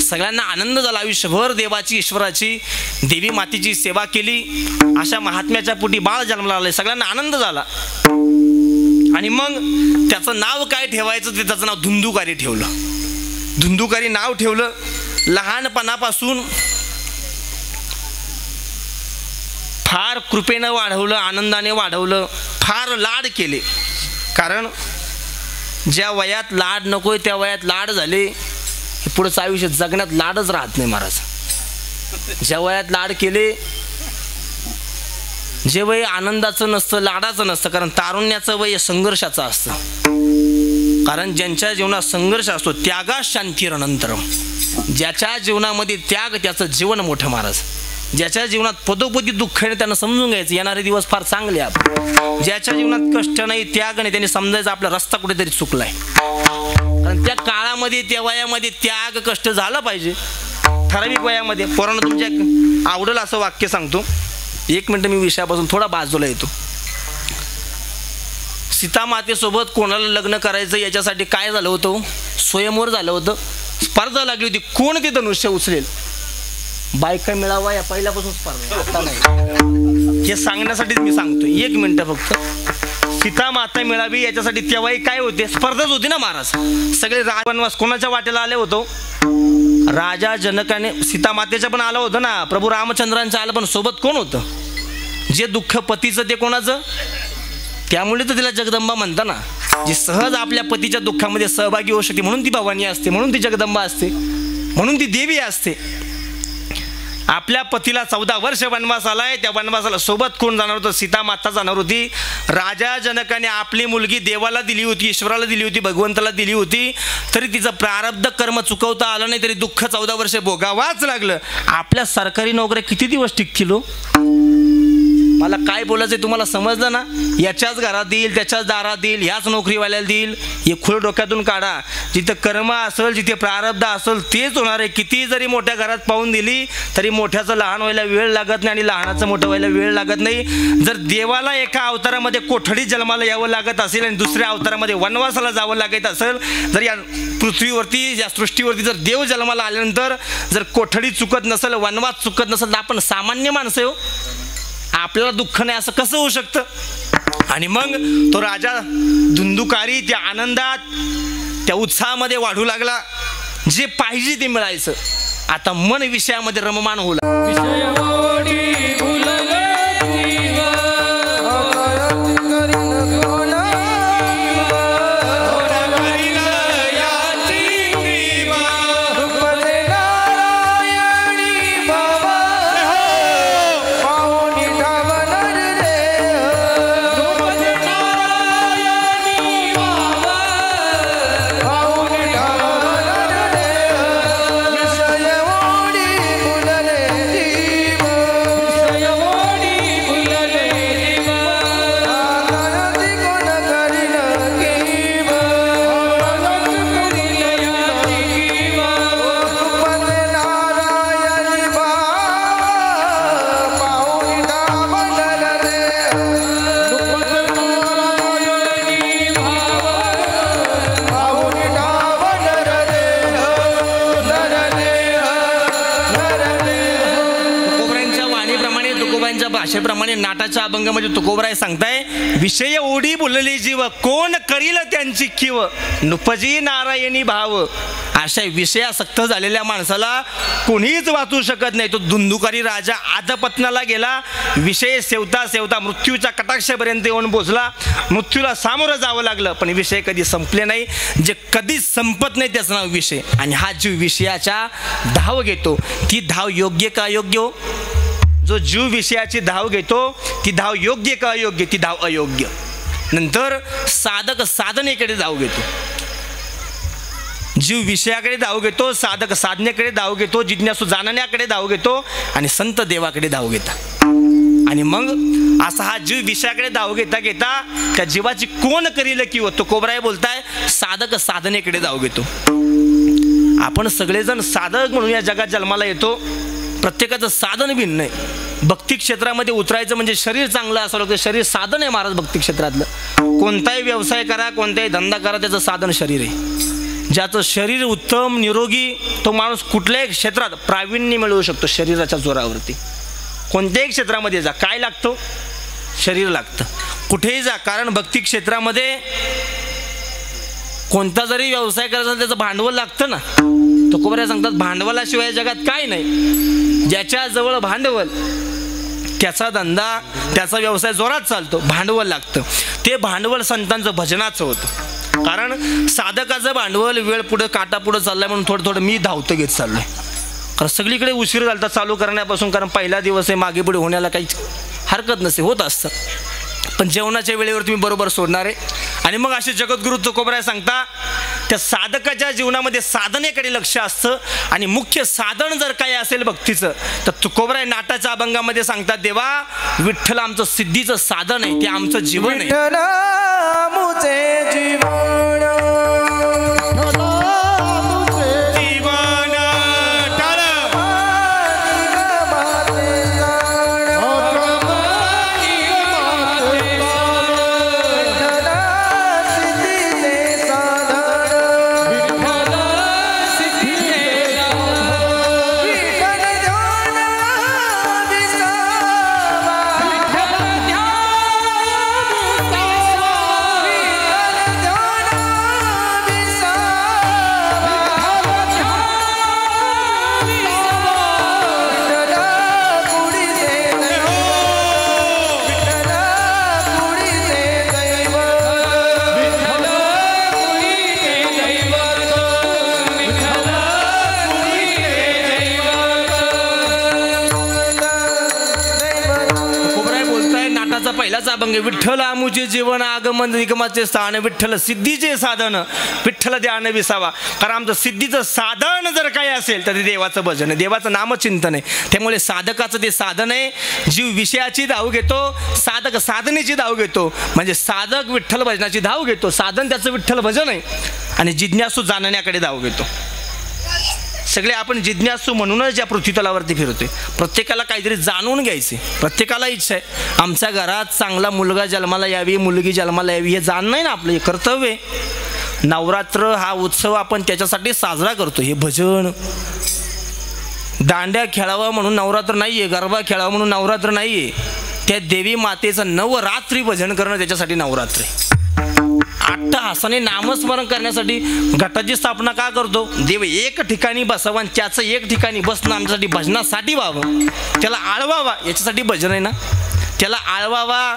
Speaker 2: सगळ्यांना आनंद झाला. आयुष्यभर देवाची, ईश्वराची, देवी मातेची सेवा केली, अशा महात्म्याच्या पोटी बाळ जन्माला आले. सगळ्यांना आनंद झाला. आणि मग त्याचं नाव काय ठेवायचं ते त्याचं नाव धुंदुकारी ठेवलं. धुंदुकारी नाव ठेवलं. लहानपणापासून फार कृपेनं वाढवलं, आनंदाने वाढवलं, फार लाड केले. कारण ज्या वयात लाड नकोय त्या वयात लाड झाले, पुढचं आयुष्य जगण्यात लाडच राहत नाही महाराज. ज्या वयात लाड केले, जे वय आनंदाचं नसतं, लाडाचं नसतं, कारण तारुण्याचं वय संघर्षाचं असतं. कारण ज्यांच्या जीवनात संघर्ष असतो, त्यागा शांतीरनंतरम. ज्याच्या जीवनामध्ये त्याग त्याचं जीवन मोठं महाराज. ज्याच्या जीवनात पदोपदी दुःख आहे त्यांना समजून घ्यायचं येणारे दिवस फार चांगले आपण. ज्याच्या जीवनात कष्ट नाही, त्याग नाही, त्यांनी समजायचं आपला रस्ता कुठेतरी चुकलाय. कारण त्या काळामध्ये, त्या वयामध्ये त्याग कष्ट झालं पाहिजे. ठराविक वयामध्ये. पोरांना तुमच्या आवडेल असं वाक्य सांगतो. 1 मिनिट मी विषयापासून थोडा बाजूला येतो. सीता मातेसोबत कोणाला लग्न करायचं याच्यासाठी काय झालं होतं, स्वयंवर झालं होतं. स्पर्धा लागली होती, कोण ते धनुष्य उचलेल. बायका मिळावा या पहिल्यापासून स्पर्धा, आता नाही. हे सांगण्यासाठीच मी सांगतो. 1 मिनिट फक्त. सीता माता मिळावी याच्यासाठी तेव्हाही काय होते, स्पर्धाच होती ना महाराज. सगळे राजवनवास कोणाच्या वाटेला आले होतो, राजा जनकाने. सीता मातेच्या पण आलं होतं ना, प्रभू रामचंद्रांचं आलं, पण सोबत कोण होतं, जे दुःख पतीचं ते कोणाचं. त्यामुळे तर तिला जगदंबा म्हणता ना, जी सहज आपल्या पतीच्या दुःखामध्ये सहभागी होऊ शकते, म्हणून ती भवानी असते, म्हणून ती जगदंबा असते, म्हणून ती देवी असते. आपल्या पतीला 14 वर्ष वनवास आलाय, त्या वनवासाला सोबत कोण जाणार होतं, सीता माता जाणार होती. राजा जनकाने आपली मुलगी देवाला दिली होती, ईश्वराला दिली होती, भगवंताला दिली होती, तरी तिचं प्रारब्ध कर्म चुकवता आलं नाही, तरी दुःख 14 वर्ष भोगावाच लागलं. आपल्या सरकारी नोकऱ्या किती दिवस टिकतील हो. मला काय बोलायचं तुम्हाला समजलं ना. याच्याच घरात देईल, त्याच्याच दारात देईल, ह्याच नोकरीवाल्याला देईल, हे खुळ डोक्यातून काढा. जिथे कर्म असेल, जिथे प्रारब्ध असेल तेच होणार आहे. किती जरी मोठ्या घरात पाहून दिली तरी मोठ्याचं लहान व्हायला वेळ लागत नाही आणि लहानाचं मोठं व्हायला वेळ लागत नाही. जर देवाला एका अवतारामध्ये कोठडीत जन्माला यावं लागत असेल आणि दुसऱ्या अवतारामध्ये वनवासाला जावं लागत असेल, जर या पृथ्वीवरती, या सृष्टीवरती जर देव जन्माला आल्यानंतर जर कोठडी चुकत नसेल, वनवास चुकत नसेल, तर आपण सामान्य माणसं हो. आपल्याला दुःख नाही असं कसं होऊ शकतं? आणि मग तो राजा धुंदुकारी त्या आनंदात त्या उत्साहामध्ये वाढू लागला. जे पाहिजे ते मिळायचं. आता मन विषयामध्ये रममाण होऊ लागलं. भाषेप्रमाणे नाटाच्या अभंगामध्ये तुकोबराय सांगताय, विषय ओढी बोलले जीव कोण करील त्यांची कीव नुपजी नारायणी भाव. अशा विषयासक्त झालेल्या माणसाला कोणीच वाचू शकत नाही. तो धुंदुकारी राजा आदपतनाला गेला. विषय सेवता सेवता मृत्यूच्या कटाक्षापर्यंत येऊन पोचला. मृत्यूला सामोरं जावं लागलं, पण विषय कधी संपले नाही. जे कधीच संपत नाही त्याचं नाव विषय. आणि हा जीव विषयाच्या धाव घेतो, ती धाव योग्य का अयोग्य हो? जो जीव विषयाची धाव घेतो ती धाव योग्य का अयोग्य? ती धाव अयोग्य. नंतर साधक साधनेकडे धाव घेतो. जीव विषयाकडे धाव घेतो, साधक साधनेकडे धाव घेतो, जिज्ञासू जाणण्याकडे धाव घेतो आणि संत देवाकडे धाव घेता. आणि मग असा हा जीव विषयाकडे धाव घेता घेता त्या जीवाची कोण करील की तो कोबराय बोलताय साधक साधनेकडे धाव घेतो. आपण सगळेजण साधक म्हणून या जगात जन्माला येतो. प्रत्येकाचं साधन भिन्न आहे. भक्ती क्षेत्रामध्ये उतरायचं म्हणजे शरीर चांगलं असावं लागतं. शरीर साधन आहे महाराज. भक्ती क्षेत्रातलं कोणताही व्यवसाय करा, कोणताही धंदा करा, त्याचं साधन शरीर आहे. ज्याचं शरीर उत्तम निरोगी तो माणूस कुठल्याही क्षेत्रात प्रावीण्य मिळवू शकतो. शरीराच्या जोरावरती कोणत्याही क्षेत्रामध्ये जा, काय लागतो? शरीर लागतं. कुठेही जा, कारण भक्ती क्षेत्रामध्ये कोणता जरी व्यवसाय करायचा त्याचं भांडवल लागतं ना. तुकोबराय सांगतात भांडवलाशिवाय जगात काय नाही. ज्याच्या जवळ भांडवल त्याचा धंदा त्याचा व्यवसाय जोरात चालतो. भांडवल लागतं. ते भांडवल संतांचं भजनाचं होतं. कारण साधकाचं भांडवल वेळ पुढे काटा पुढे चाललाय म्हणून थोडं थोडं मी धावतं घेत चाललोय. कारण सगळीकडे उशीर झाला चालू करण्यापासून. कारण पहिला दिवस आहे, मागे पुढे होण्याला काही हरकत नसते, होत असतं. पण जेवणाच्या वेळेवर तुम्ही बरोबर सोडणार आहे. आणि मग असे जगद्गुरु तुकोबराय सांगता त्या साधकाच्या जीवनामध्ये साधनेकडे लक्ष असतं. आणि मुख्य साधन जर काही असेल भक्तीचं तर तुकोबराय नाटाच्या अभंगामध्ये सांगतात, देवा विठ्ठल आमचं सिद्धीचं साधन आहे, ते आमचं जीवन आहे. पहिलाच अभंग विठ्ठल आमुचे जीवन आगमन निगमाचे स्थान विठ्ठल सिद्धीचे साधन विठ्ठल ध्यान विसावा. कारण आमचं सिद्धीचं साधन जर काय असेल तर ते देवाचं भजन आहे, देवाचं नामचिंतन आहे. त्यामुळे साधकाचं ते साधन आहे. जीव विषयाची धाव घेतो, साधक साधनेची धाव घेतो. म्हणजे साधक विठ्ठल भजनाची धाव घेतो, साधन त्याचं विठ्ठल भजन आहे. आणि जिज्ञासू जाणण्याकडे धाव घेतो. सगळे आपण जिज्ञासू म्हणूनच या पृथ्वीतलावरती फिरतोय. प्रत्येकाला काहीतरी जाणून घ्यायचे, प्रत्येकाला इच्छा आहे आमच्या घरात चांगला मुलगा जन्माला यावी, मुलगी जन्माला यावी. हे जाणणं आहे ना आपलं, हे कर्तव्य आहे. नवरात्र हा उत्सव आपण त्याच्यासाठी साजरा करतो. हे भजन दांड्या खेळावा म्हणून नवरात्र नाही आहे, गरबा खेळावा म्हणून नवरात्र नाही आहे. त्या देवी मातेचं नवरात्री भजन करणं त्याच्यासाठी नवरात्री. अट्टहासाने नामस्मरण करण्यासाठी घटाची स्थापना का करतो? देव एक ठिकाणी बसावं आणि त्याचं एक ठिकाणी बसणं आमच्यासाठी भजनासाठी व्हावं, त्याला आळवावा याच्यासाठी भजन आहे ना. त्याला आळवावा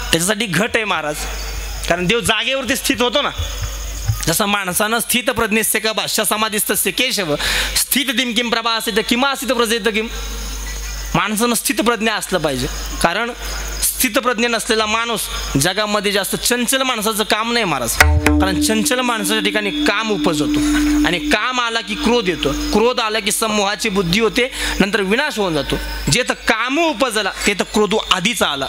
Speaker 2: त्याच्यासाठी घट आहे महाराज. कारण देव जागेवरती स्थित होतो ना. जसं माणसानं स्थित प्रज्ञस्य का भाष्य समाधिस्थस्य केशव स्थित दिम किम प्रभा असे तर किमा असित प्रजेत किम. माणसानं स्थितप्रज्ञ असलं पाहिजे. कारण स्थितप्रज्ञ नसलेला माणूस जगामध्ये जास्त चंचल माणसाचं काम नाही महाराज. कारण चंचल माणसाच्या ठिकाणी काम उपजतो आणि काम आला की क्रोध येतो, क्रोध आला की समूहाची बुद्धी होते, नंतर विनाश होऊन जातो. जे तर काम उपजला ते तर क्रोध आधीचा आला.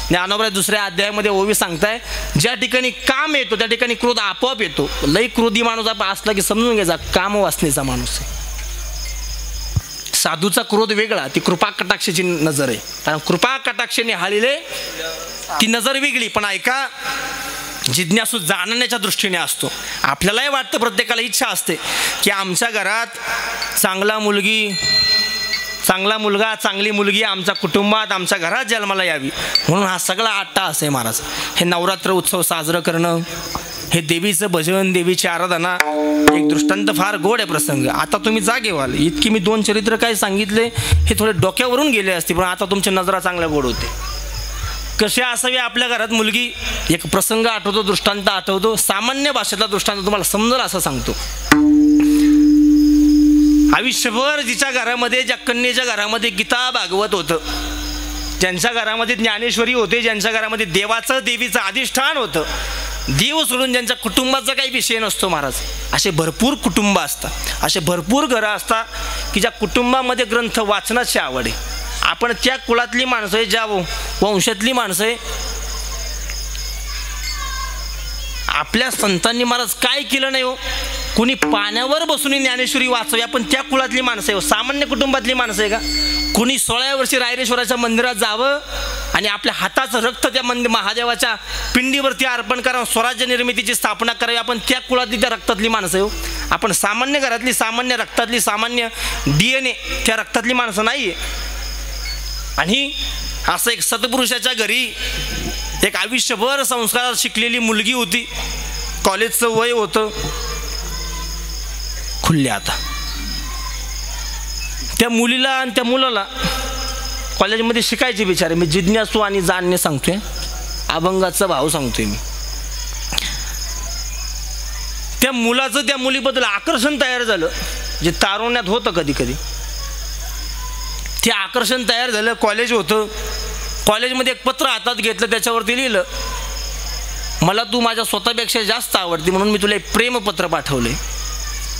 Speaker 2: ज्ञानोबा दुसऱ्या अध्यायामध्ये ओवी सांगताय ज्या ठिकाणी काम येतो त्या ठिकाणी क्रोध आपोआप येतो. लई क्रोधी माणूस आपण असला की समजून घ्यायचा काम वासनेचा माणूस आहे. साधूचा क्रोध वेगळा, ती कृपा कटाक्षाची नजर आहे. कारण कृपा कटाक्षाने हाळीले ती नजर वेगळी. पण ऐका, जिज्ञासू जाणण्याच्या दृष्टीने असतो. आपल्यालाही वाटतं, प्रत्येकाला इच्छा असते की आमच्या घरात चांगला मुलगा चांगली मुलगी आमच्या कुटुंबात आमच्या घरात जन्माला यावी. म्हणून हा सगळा अट्टहास आहे महाराज. हे नवरात्र उत्सव साजरं करणं, हे देवीचं भजन, देवीची आराधना, एक दृष्टांत फार गोड आहे प्रसंग. आता तुम्ही जागे व्हाल. इतकी मी 2 चरित्र काय सांगितले हे थोडे डोक्यावरून गेले असते, पण आता तुमच्या नजरा चांगल्या गोड होते. कशी असावी आपल्या घरात मुलगी, एक प्रसंग आठवतो, दृष्टांत आठवतो. सामान्य भाषेतला दृष्टांत तुम्हाला समजेल असं सांगतो. आयुष्यभर जिच्या घरामध्ये, ज्या कन्येच्या घरामध्ये गीता भागवत होतं, ज्यांच्या घरामध्ये ज्ञानेश्वरी होते, ज्यांच्या घरामध्ये देवाचं देवीचं अधिष्ठान होतं, देव सोडून ज्यांच्या कुटुंबाचा काही विषय नसतो महाराज, असे भरपूर कुटुंब असतात, असे भरपूर घरं असतात की ज्या कुटुंबामध्ये ग्रंथ वाचनाची आवड आहे. आपण त्या कुळातली माणसं आहे, ज्या वंशातली माणसं आहे. आपल्या संतांनी महाराज काय केलं नाही हो, कुणी पाण्यावर बसून ज्ञानेश्वरी वाचवी, आपण त्या कुळातली माणसं आहे. सामान्य कुटुंबातली माणसं आहे का? कुणी 16व्या वर्षी रायरेश्वराच्या मंदिरात जावं आणि आपल्या हाताचं रक्त त्या महादेवाच्या पिंडीवरती अर्पण करावं, स्वराज्य निर्मितीची स्थापना करावी, आपण त्या कुळातली, त्या रक्तातली माणसं आहे हो. आपण सामान्य घरातली, सामान्य रक्तातली, सामान्य DNA त्या रक्तातली माणसं नाही आहे. आणि असं एक सत्पुरुषाच्या घरी एक आयुष्यभर संस्कारात शिकलेली मुलगी होती. कॉलेजचं वय होतं, खुल्ले. आता त्या मुलीला आणि त्या मुलाला कॉलेजमध्ये शिकायचे बिचारे. मी जिज्ञासू आणि जाणणे सांगतोय, अभंगाचा भाव सांगतोय मी. त्या मुलाचं त्या मुलीबद्दल आकर्षण तयार झालं, जे तारुण्यात होतं कधी कधी. ते आकर्षण तयार झालं. कॉलेज होतं, कॉलेजमध्ये एक पत्र हातात घेतलं, त्याच्यावरती लिहिलं, मला तू माझ्या स्वतःपेक्षा जास्त आवडती म्हणून मी तुला एक प्रेमपत्र पाठवले.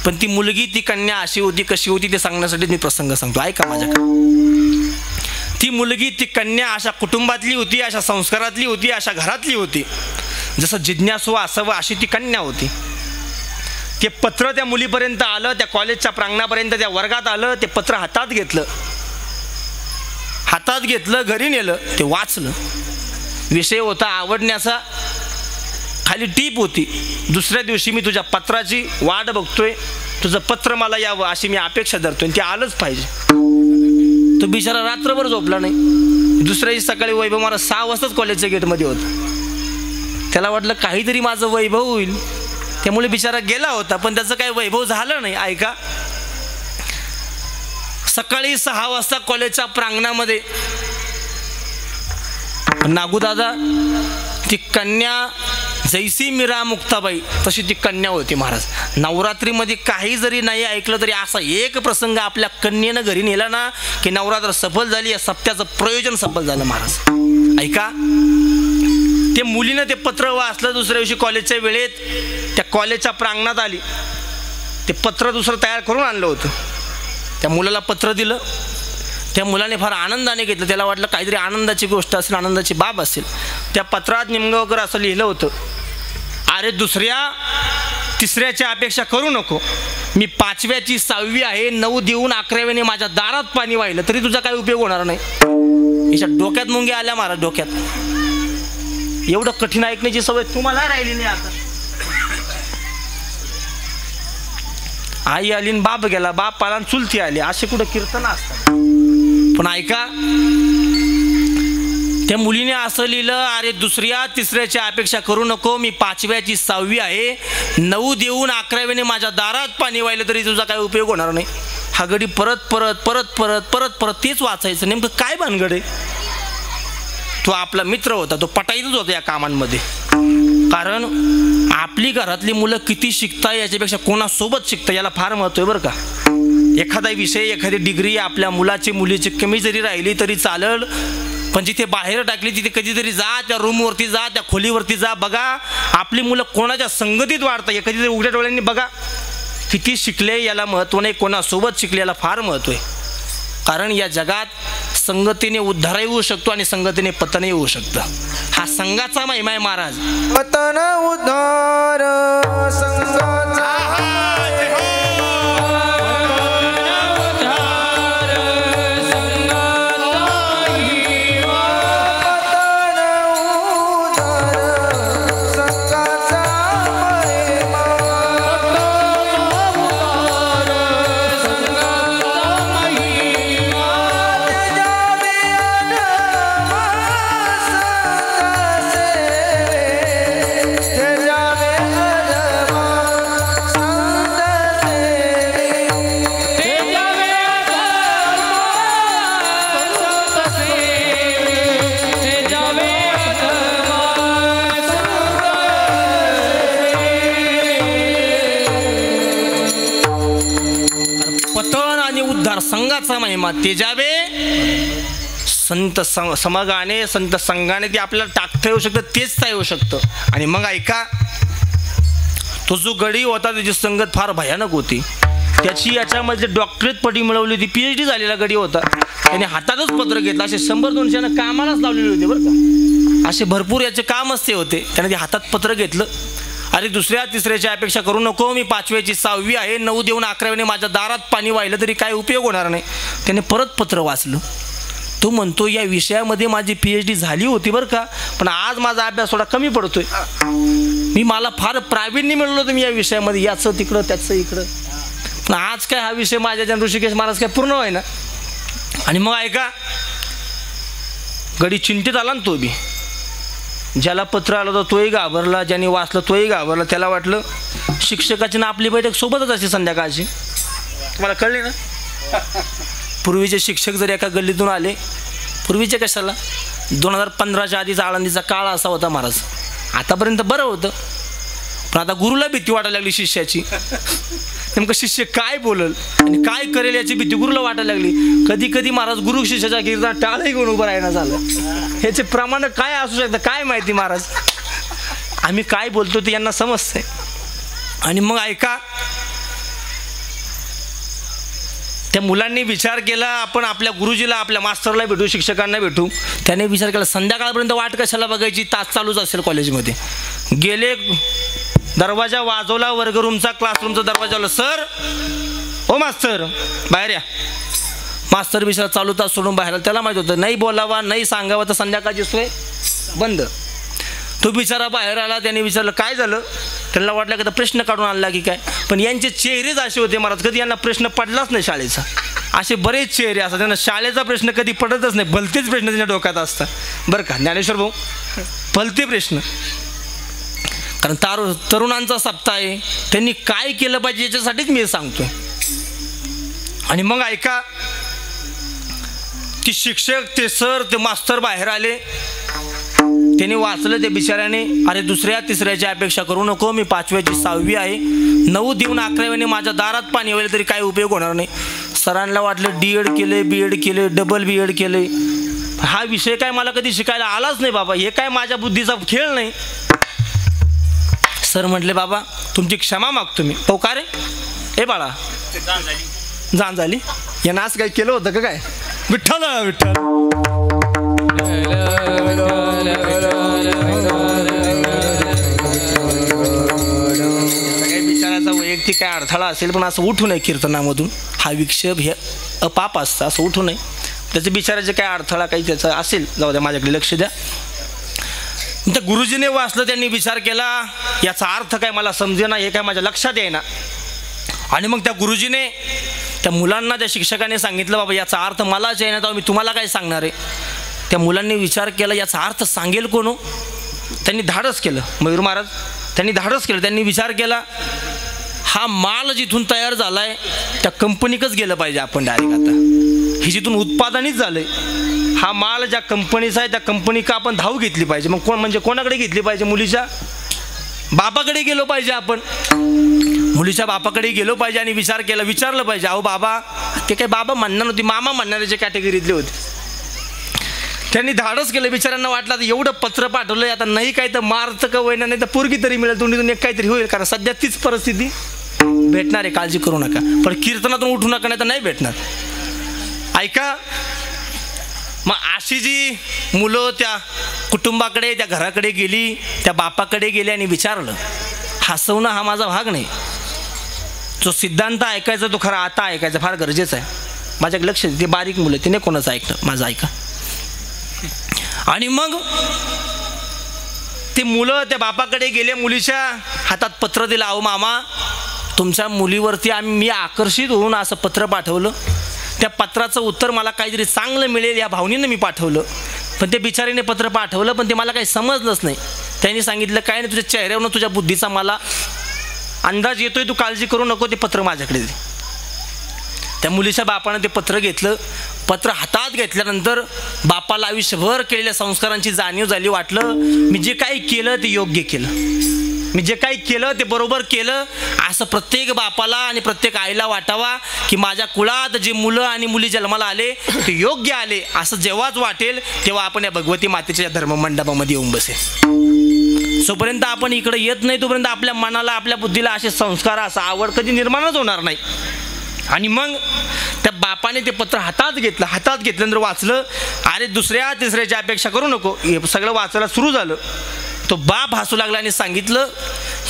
Speaker 2: पण ती मुलगी, ती कन्या अशी होती, कशी होती ते सांगण्यासाठी मी प्रसंग सांगतो, ऐका माझ्याकडे. ती मुलगी, ती कन्या अशा कुटुंबातली होती, अशा संस्कारातली होती, अशा घरातली होती, जसं जिज्ञासू असावं अशी ती कन्या होती. ते पत्र त्या मुलीपर्यंत आलं, त्या कॉलेजच्या प्रांगणापर्यंत, त्या वर्गात आलं. ते पत्र हातात घेतलं, घरी नेलं, ते वाचलं. विषय होता आवडण्याचा, खाली टीप होती, दुसऱ्या दिवशी मी तुझ्या पत्राची वाट बघतोय, तुझं पत्र मला यावं अशी मी अपेक्षा धरतोय, ते आलंच पाहिजे. तो बिचारा रात्रभर झोपला नाही. दुसऱ्या दिवशी सकाळी वैभव मला 6 वाजताच कॉलेजच्या गेटमध्ये होता. त्याला वाटलं काहीतरी माझं वैभव होईल, त्यामुळे बिचारा गेला होता, पण त्याचं काही वैभव झालं नाही. ऐका, सकाळी 6 वाजता कॉलेजच्या प्रांगणामध्ये नागूदादा, ती कन्या जैसी मीरा मुक्ताबाई तशी ती कन्या होती महाराज. नवरात्रीमध्ये काही जरी नाही ऐकलं तरी असा एक प्रसंग आपल्या कन्येनं घरी नेला ना की नवरात्र सफल झाली, या सप्त्याचं प्रयोजन सफल झालं महाराज. ऐका, ते मुलीनं ते पत्र वाचलं. दुसऱ्या दिवशी कॉलेजच्या वेळेत त्या कॉलेजच्या प्रांगणात आली. ते पत्र दुसरं तयार करून आणलं होतं. त्या मुलाला पत्र दिलं. त्या मुलाने फार आनंदाने घेतलं. त्याला वाटलं काहीतरी आनंदाची गोष्ट असेल, आनंदाची बाब असेल. त्या पत्रात निमगावकर असं लिहिलं होतं, अरे दुसऱ्या तिसऱ्याची अपेक्षा करू नको, मी 5व्याची 6वी आहे, 9 देऊन 11व्याने माझ्या दारात पाणी वाहिलं तरी तुझा काही उपयोग होणार नाही. याच्या डोक्यात मुंग्या आल्या महाराज, डोक्यात. एवढं कठीण ऐकण्याची सवय तुम्हाला राहिली नाही. आता आई आली न बाप गेला, बाप आला चुलती आली, असे कुठं कीर्तन असतात. पण ऐका, त्या मुलीने असं लिहिलं, अरे दुसऱ्या तिसऱ्याची अपेक्षा करू नको, मी 5व्याची 6वी आहे, 9 देऊन 11व्याने माझ्या दारात पाणी वाहिलं तरी तुझा काही उपयोग होणार नाही. हा गडी परत परत परत परत परत परत तेच वाचायचं. नेमकं काय भानगड आहे? तो आपला मित्र होता, तो पटाईतच होता या कामांमध्ये. कारण आपली घरातली मुलं किती शिकता याच्यापेक्षा कोणासोबत शिकता याला फार महत्त्व आहे बरं का. एखादा विषय, एखादी डिग्री आपल्या मुलाची मुलीची कमी जरी राहिली तरी चालेल, पण जिथे बाहेर टाकली तिथे कधीतरी जा, त्या रूमवरती जा, त्या खोलीवरती जा, बघा आपली मुलं कोणाच्या संगतीत वाढतात. कधीतरी उघड्या डोळ्यांनी बघा किती शिकले याला महत्त्व नाही, कोणासोबत शिकले याला फार महत्त्व आहे. कारण या जगात संगतीने उद्धारही होऊ शकतो आणि संगतीने पतनही होऊ शकतं. हा संघाचा महिमा आहे महाराज.
Speaker 3: पतन उद्धार संघाचा
Speaker 2: संघाचा महिमा तेजावे संत समगाने संत संघाने ते आपल्याला टाकता येऊ शकतं, तेच येऊ शकतं. आणि मग ऐका, तो जो गडी होता त्याची संगत फार भयानक होती. त्याची याच्यामध्ये डॉक्टरेट पदवी मिळवली होती, PhD झालेला गडी होता. त्याने हातातच पत्र घेतलं, असे 100-200 कामालाच लावलेले होते बरं का. असे भरपूर याचे कामच ते होते. त्याने ते हातात पत्र घेतलं, अरे दुसऱ्या तिसऱ्याची अपेक्षा करू नको, मी 5व्याची 6वी आहे, 9 देऊन 11व्याने माझ्या दारात पाणी वाहिलं तरी काय उपयोग होणार नाही. त्याने परत पत्र वाचलं. तो म्हणतो या विषयामध्ये माझी PhD झाली होती बरं का, पण आज माझा अभ्यास थोडा कमी पडतोय. मला फार प्रावीण्य मिळलं होतं मी या विषयामध्ये, याचं तिकडं त्याचं इकडं, पण आज काय हा विषय माझ्या ऋषिकेश महाराज काय पूर्ण आहे ना. आणि मग ऐका, गडी चिंतित आला ना तो बी. ज्याला पत्र आलं होतं तोही घाबरला, ज्याने वाचलं तोही घाबरला. त्याला वाटलं शिक्षकाची ना आपली बैठक सोबतच असते संध्याकाळची. तुम्हाला कळले ना, पूर्वीचे शिक्षक जर एका गल्लीतून आले, पूर्वीचे कशाला 2015च्या आधीचा आळंदीचा काळ असा होता महाराज. आतापर्यंत बरं होतं, पण आता गुरुला भीती वाटायला लागली शिष्याची. नेमकं शिष्य काय बोलल आणि काय करेल याची भीती गुरुला वाटायला लागली. कधी कधी महाराज गुरु शिष्याच्या कीर्तनात टाळही घेऊन उभं राहायला झालं. ह्याचे प्रमाण काय असू शकतं काय माहिती महाराज. आम्ही काय बोलतो ते यांना समजतंय. आणि मग ऐका, त्या मुलांनी विचार केला आपण आपल्या गुरुजीला, आपल्या मास्तरला भेटू, शिक्षकांना भेटू. त्याने विचार केला संध्याकाळपर्यंत वाट कशाला बघायची, तास चालूच असेल कॉलेजमध्ये. गेले, दरवाजा वाजवला, वर्गरूमचा क्लासरूमचा दरवाजा लावला. सर, ओ मास्तर बाहेर या. मास्तर बिचारा चालू तास सोडून बाहेर. त्याला माहित होतं नाही बोलावा नाही सांगावं तर संध्याकाळची सोय बंद. तो बिचारा बाहेर आला. त्याने विचारलं काय झालं. त्यांना वाटलं की प्रश्न काढून आणला की काय, पण यांचे चेहरेच असे होते महाराज, कधी यांना प्रश्न पडलाच नाही शाळेचा. असे बरेच चेहरे असतात, त्यांना शाळेचा प्रश्न कधी पडतच नाही, भलतेच प्रश्न त्यांच्या डोक्यात असतात बरं का ज्ञानेश्वर भाऊ, भलते प्रश्न. कारण तरुणांचा सप्ताह आहे, त्यांनी काय केलं पाहिजे याच्यासाठीच मी सांगतोय. आणि मग ऐका, की शिक्षक ते सर ते मास्तर बाहेर आले. त्याने वाचलं त्या बिचाऱ्याने, अरे दुसऱ्या तिसऱ्याची अपेक्षा करू नको, मी 5व्याची 6वी आहे, 9 देऊन 11व्याने माझ्या दारात पाणी वाहिलं तरी काय उपयोग होणार नाही. सरांना वाटलं D.Ed केले, B.Ed केले, डबल B.Ed केले, हा विषय काय मला कधी शिकायला आलाच नाही बाबा, हे काय माझ्या बुद्धीचा खेळ नाही. सर म्हटले बाबा तुमची क्षमा मागतो मी. हो का रे, ए बाळा जाण झाली, यानं असं काही केलं होतं का काय. विठ्ठल विठ्ठल. बिचाराचा वैयक्तिक काय अडथळा असेल, पण असं उठू नये कीर्तनामधून. हा विक्षेप हे अपाप असतं, असं उठू नये. त्याचे बिचाराचे काय अडथळा काही त्याचा असेल, जाऊ द्या, माझ्याकडे लक्ष द्या. त्या गुरुजीने वाचलं, त्यांनी विचार केला याचा अर्थ काय मला समजेना, हे काय माझ्या लक्षात येईना. आणि मग त्या गुरुजीने त्या मुलांना, त्या शिक्षकाने सांगितलं बाबा याचा अर्थ मलाच येईना, तर मी तुम्हाला काय सांगणार आहे. त्या मुलांनी विचार केला याचा अर्थ सांगेल कोण हो. त्यांनी धाडस केलं. मयूर महाराज त्यांनी धाडस केलं. त्यांनी विचार केला हा माल जिथून तयार झाला आहे त्या कंपनीकच गेलं पाहिजे आपण डायरेक्ट. आता हे जिथून उत्पादनच झालं आहे हा माल ज्या कंपनीचा आहे त्या कंपनीका आपण धाव घेतली पाहिजे. मग म्हणजे कोणाकडे घेतली पाहिजे? मुलीच्या बापाकडे गेलो पाहिजे आपण. मुलीच्या बापाकडे गेलो पाहिजे आणि विचार केला. विचारलं पाहिजे अहो बाबा, ते काही बाबा म्हणणार नव्हती, मामा म्हणणाऱ्याच्या कॅटेगरीतले होते. त्यांनी धाडस केलं. बिचाऱ्यांना वाटलं आता एवढं पत्र पाठवलं आता नाही काही तर मारतं का वयना, नाही तर पोरगी तरी मिळेल, तोंडीतून एक काहीतरी होईल. कारण सध्या तीच परिस्थिती भेटणार आहे, काळजी करू नका. पण कीर्तनातून उठू नका नाही तर नाही भेटणार. ऐका, मग अशी जी मुलं त्या कुटुंबाकडे त्या घराकडे गेली, त्या बापाकडे गेली आणि विचारलं. हसवणं हा माझा भाग नाही. जो सिद्धांत ऐकायचा तो खरा आता ऐकायचा फार गरजेचं आहे. माझ्याकडे लक्ष दे. ते बारीक मुलं ते नाही कोणाचं ऐकतं, माझं ऐका. आणि मग ते मुलं त्या बापाकडे गेले. मुलीच्या हातात पत्र दिलं. अहो मामा, तुमच्या मुलीवरती मी आकर्षित होऊन असं पत्र पाठवलं. त्या पत्राचं उत्तर मला काहीतरी चांगलं मिळेल या भावनेनं मी पाठवलं. पण ते बिचारीने पत्र पाठवलं पण ते मला काही समजलंच नाही. त्यांनी सांगितलं काय नाही, तुझ्या चेहऱ्यावरून तुझ्या बुद्धीचा मला अंदाज येतोय, तू काळजी करू नको, ते पत्र माझ्याकडे दे. त्या मुलीच्या बापानं ते पत्र घेतलं. पत्र हातात घेतल्यानंतर बापाला आयुष्यभर केलेल्या संस्कारांची जाणीव झाली. वाटलं मी जे काही केलं ते योग्य केलं, मी जे काही केलं ते बरोबर केलं. असं प्रत्येक बापाला आणि प्रत्येक आईला वाटावा की माझ्या कुळात जे मुलं आणि मुली जन्माला आले ते योग्य आले. असं जेव्हाच वाटेल तेव्हा आपण या भगवती मातेच्या धर्ममंडपामध्ये येऊन बसेल. जोपर्यंत आपण इकडे येत नाही तोपर्यंत आपल्या मनाला आपल्या बुद्धीला असे संस्कार असं आवड कधी निर्माणच होणार नाही. आणि मग त्या बापाने ते पत्र हातात घेतलं. हातात घेतल्यानंतर वाचलं. अरे दुसऱ्या तिसऱ्याची अपेक्षा करू नको. हे सगळं वाचायला सुरू झालं. तो बाप हसू लागला आणि सांगितलं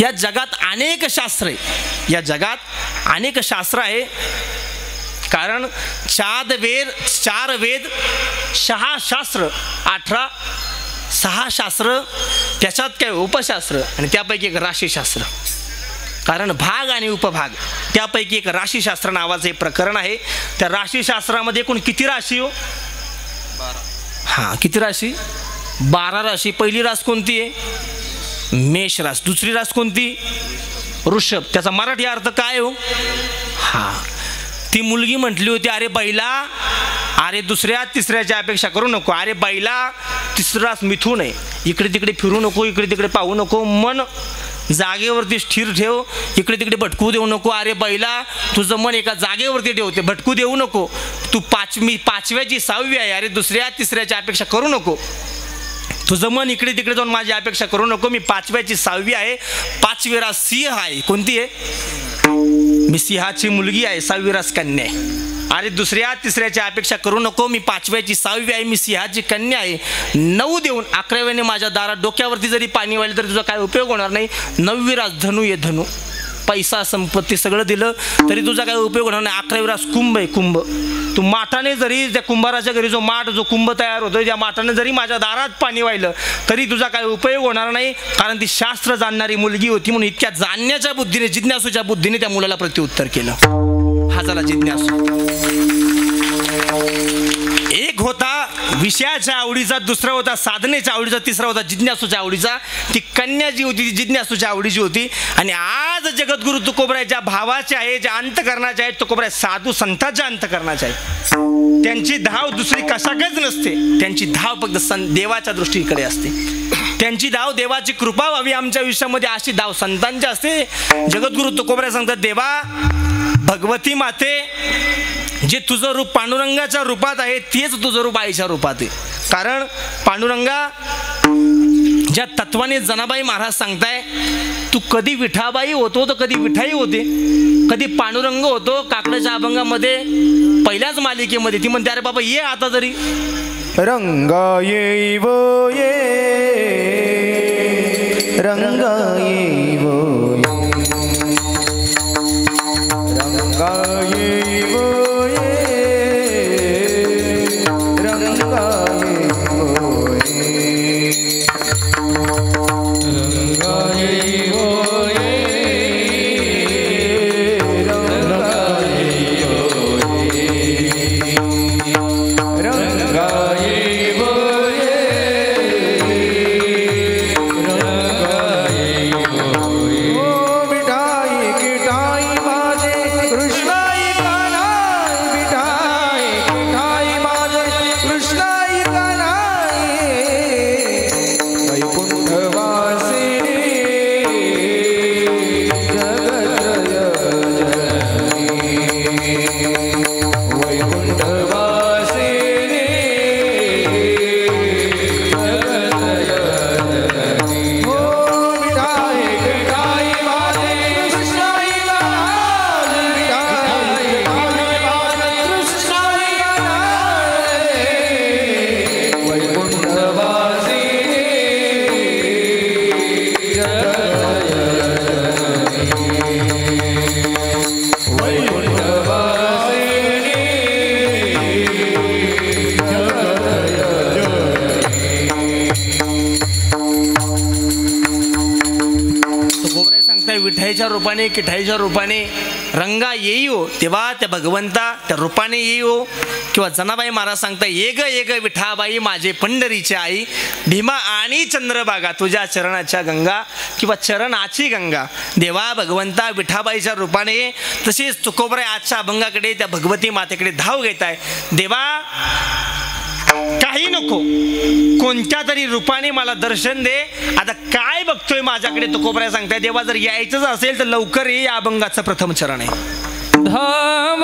Speaker 2: या जगात अनेक शास्त्र आहे, या जगात अनेक शास्त्र आहे. कारण 4 वेद 6 शास्त्र 18 6 शास्त्र, त्याच्यात काय उपशास्त्र आणि त्यापैकी एक राशीशास्त्र. कारण भाग आणि उपभाग त्यापैकी एक राशीशास्त्र नावाचं एक प्रकरण आहे. त्या राशीशास्त्रामध्ये एकूण किती राशी हो? 12. हां, किती राशी? 12 राशी. पहिली रास कोणती आहे? मेष रास. दुसरी रास कोणती? वृषभ. त्याचा मराठी अर्थ काय हो? हां, ती मुलगी म्हटली होती अरे बैला, अरे दुसऱ्या तिसऱ्याची अपेक्षा करू नको. अरे बैला, तिसरा रास मिथून आहे. इकडे तिकडे फिरू नको, इकडे तिकडे पाहू नको, मन जागेवरती स्थिर ठेव, इकडे तिकडे भटकू देऊ नको. अरे बैला, तुझं मन एका जागेवरती ठेवते, भटकू देऊ नको. तू 5व्याची 6वी आहे. अरे दुसऱ्या तिसऱ्याची अपेक्षा करू नको. तुझं मन इकडे तिकडे जाऊन माझी अपेक्षा करू नको. मी 5व्याची 6वी आहे. 5वी रास सिंह आहे. कोणती आहे? मी सिंहाची मुलगी आहे. 6वी रास कन्या आहे. अरे दुसऱ्या तिसऱ्याची अपेक्षा करू नको. मी 5व्याची 6वी आहे. मी सिंहाची कन्या आहे. 9 देऊन 11व्याने माझ्या दारात डोक्यावरती जरी पाणी वाहिलं तरी तुझा काय उपयोग होणार नाही. 9वी रास धनु आहे. धनु पैसा संपत्ती सगळं दिलं तरी तुझा काय उपयोग होणार नाही. 11वी रास कुंभ आहे. कुंभ. तू माठाने जरी त्या कुंभाराच्या घरी जो कुंभ तयार होतो त्या माठाने जरी माझ्या दारात पाणी वाहिलं तरी तुझा काय उपयोग होणार नाही. कारण ती शास्त्र जाणणारी मुलगी होती म्हणून इतक्या जाणण्याच्या बुद्धीने, जिज्ञासूच्या बुद्धीने त्या मुलाला प्रत्युत्तर केलं. हा झाला जिज्ञासू. एक होता विषयाच्या आवडीचा, दुसरा होता साधनेच्या आवडीचा, तिसरा होता जिज्ञासूच्या आवडीचा. ती कन्या जी होती ती जिज्ञासूच्या आवडीची होती. आणि आज जगद्गुरु तुकोबराच्या भावाचे आहे, जे अंतकरणाचे आहेत, तुकोबराय साधू संतांच्या अंतकरणाचे आहेत. त्यांची धाव दुसरी कशाकडेच नसते. त्यांची धाव फक्त देवाच्या दृष्टीकडे असते. त्यांची धाव देवाची कृपा व्हावी आमच्या आयुष्यामध्ये अशी धाव संतांची असते. जगद्गुरु तुकोबराय सांगतात देवा भगवती माते, जे तुझं रूप पांडुरंगाच्या रूपात आहे तेच तुझं रूप आईच्या रूपात आहे. कारण पांडुरंगा ज्या तत्वाने जनाबाई महाराज सांगताय तू कधी विठाबाई होतो तर कधी विठाई होते, कधी पांडुरंग होतो. काकड्याच्या अभंगामध्ये पहिल्याच मालिकेमध्ये ती म्हणते अरे बाबा ये आता तरी
Speaker 3: रंगा येईव ये, रंगा येईव रंगा येईव रंगा येईव
Speaker 2: विठाईच्या रूपाने किठाईच्या रूपाने रंगा येईयो, तेव्हा त्या भगवंता त्या रूपाने येईयो. किंवा जनाबाई महाराज सांगता, ये ग विठाबाई माझे पंढरीची आई, भीमा आणि चंद्रभागा तुझ्या चरणाच्या गंगा, किंवा चरणाची गंगा. देवा भगवंता विठाबाईच्या रूपाने तसेच तुकोबराय आजच्या अभंगाकडे त्या भगवती मातेकडे धाव घेत आहे. देवा काही नको, कोणत्या तरी रूपाने मला दर्शन दे. आता काय बघतोय माझ्याकडे तुकोबराय सांगताय. देवा जर यायचंच असेल तर लवकर ये, या अभंगाचं प्रथम चरण आहे.
Speaker 4: धाव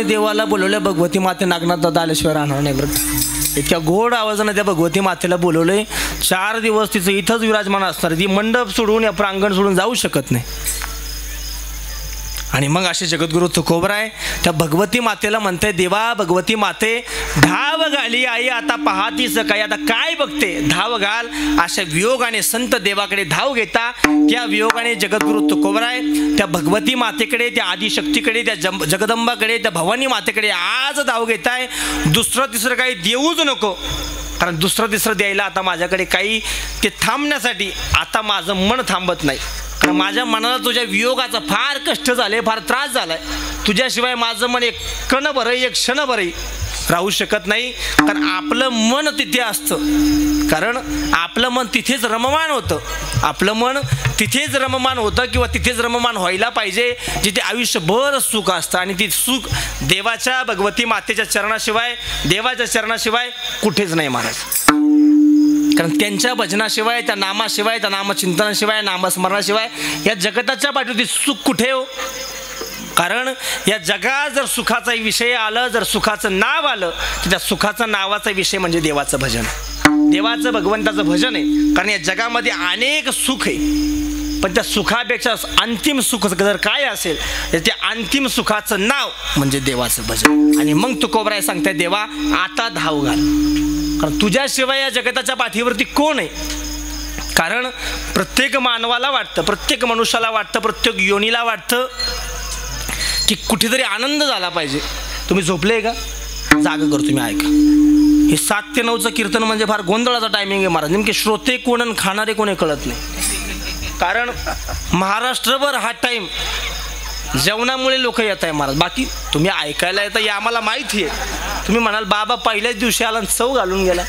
Speaker 2: देवाला बोलवलं. भगवती माते नागनाथ दादा आल्याशिवाय राहणार नाही बरं. इतक्या गोड आवाजानं त्या भगवती मातेला बोलवलंय. 4 दिवस तिचं इथंच विराजमान असणार. ती मंडप सोडून या प्रांगण सोडून जाऊ शकत नाही. आणि मग असे जगद्गुरु तुकोबराय त्या भगवती मातेला म्हणते, देवा भगवती माते धाव घाली आई आता पाहतीस काय. आता काय बघते, धाव घाल. अशा वियोगाने संत देवाकडे धाव घेता. त्या वियोगाने जगद्गुरु तुकोबराय त्या भगवती मातेकडे, त्या आदिशक्तीकडे, त्या जगदंबाकडे, त्या भवानी मातेकडे आज धाव घेताय. दुसरं तिसरं काही देऊच नको, कारण दुसरं तिसरं द्यायला आता माझ्याकडे काही ते थांबण्यासाठी आता माझं मन थांबत नाही. कारण माझ्या मनाला तुझ्या वियोगाचा फार कष्ट झाले, फार त्रास झालाय. तुझ्याशिवाय माझं मन एक कण बरंही, एक क्षण बरंही राहू शकत नाही. कारण आपलं मन तिथे असतं, कारण आपलं मन तिथेच रममान होतं. आपलं मन तिथेच रममान होतं किंवा तिथेच रममान व्हायला पाहिजे जिथे आयुष्यभर सुख असतं. आणि ती सुख देवाच्या भगवती मातेच्या चरणाशिवाय, देवाच्या चरणाशिवाय कुठेच नाही महाराज. कारण त्यांच्या भजनाशिवाय, त्या नामाशिवाय, त्या नामचिंतनाशिवाय, नामस्मरणाशिवाय या जगताच्या पाठीवरती सुख कुठे हो. कारण या जगात जर सुखाचा विषय आलं, जर सुखाचं नाव आलं, तर त्या सुखाचा नावाचा विषय म्हणजे देवाचं भजन, देवाचं भगवंताचं भजन आहे. कारण या जगामध्ये अनेक सुख आहे, पण त्या सुखापेक्षा अंतिम सुख जर काय असेल तर त्या अंतिम सुखाचं नाव म्हणजे देवाचं भजन. आणि मग तुकोबराय सांगताय, देवा आता धाव घाल. कारण तुझ्याशिवाय या जगताच्या पाठीवरती कोण आहे. कारण प्रत्येक मानवाला वाटतं, प्रत्येक मनुष्याला वाटतं, प्रत्येक योनीला वाटतं की कुठेतरी आनंद झाला पाहिजे. तुम्ही झोपले का, जाग करतो तुम्ही ऐका. हे 7 ते 9चं कीर्तन म्हणजे फार गोंधळाचा टायमिंग आहे महाराज. नेमके श्रोते कोण आणि खाणारे कोण हे कळत नाही. कारण महाराष्ट्रभर हा टाईम जेवणामुळे लोक येत आहे महाराज. बाकी तुम्ही ऐकायला येतं हे आम्हाला माहिती आहे. तुम्ही म्हणाल बाबा पहिल्याच दिवशी आला चव घालून गेला,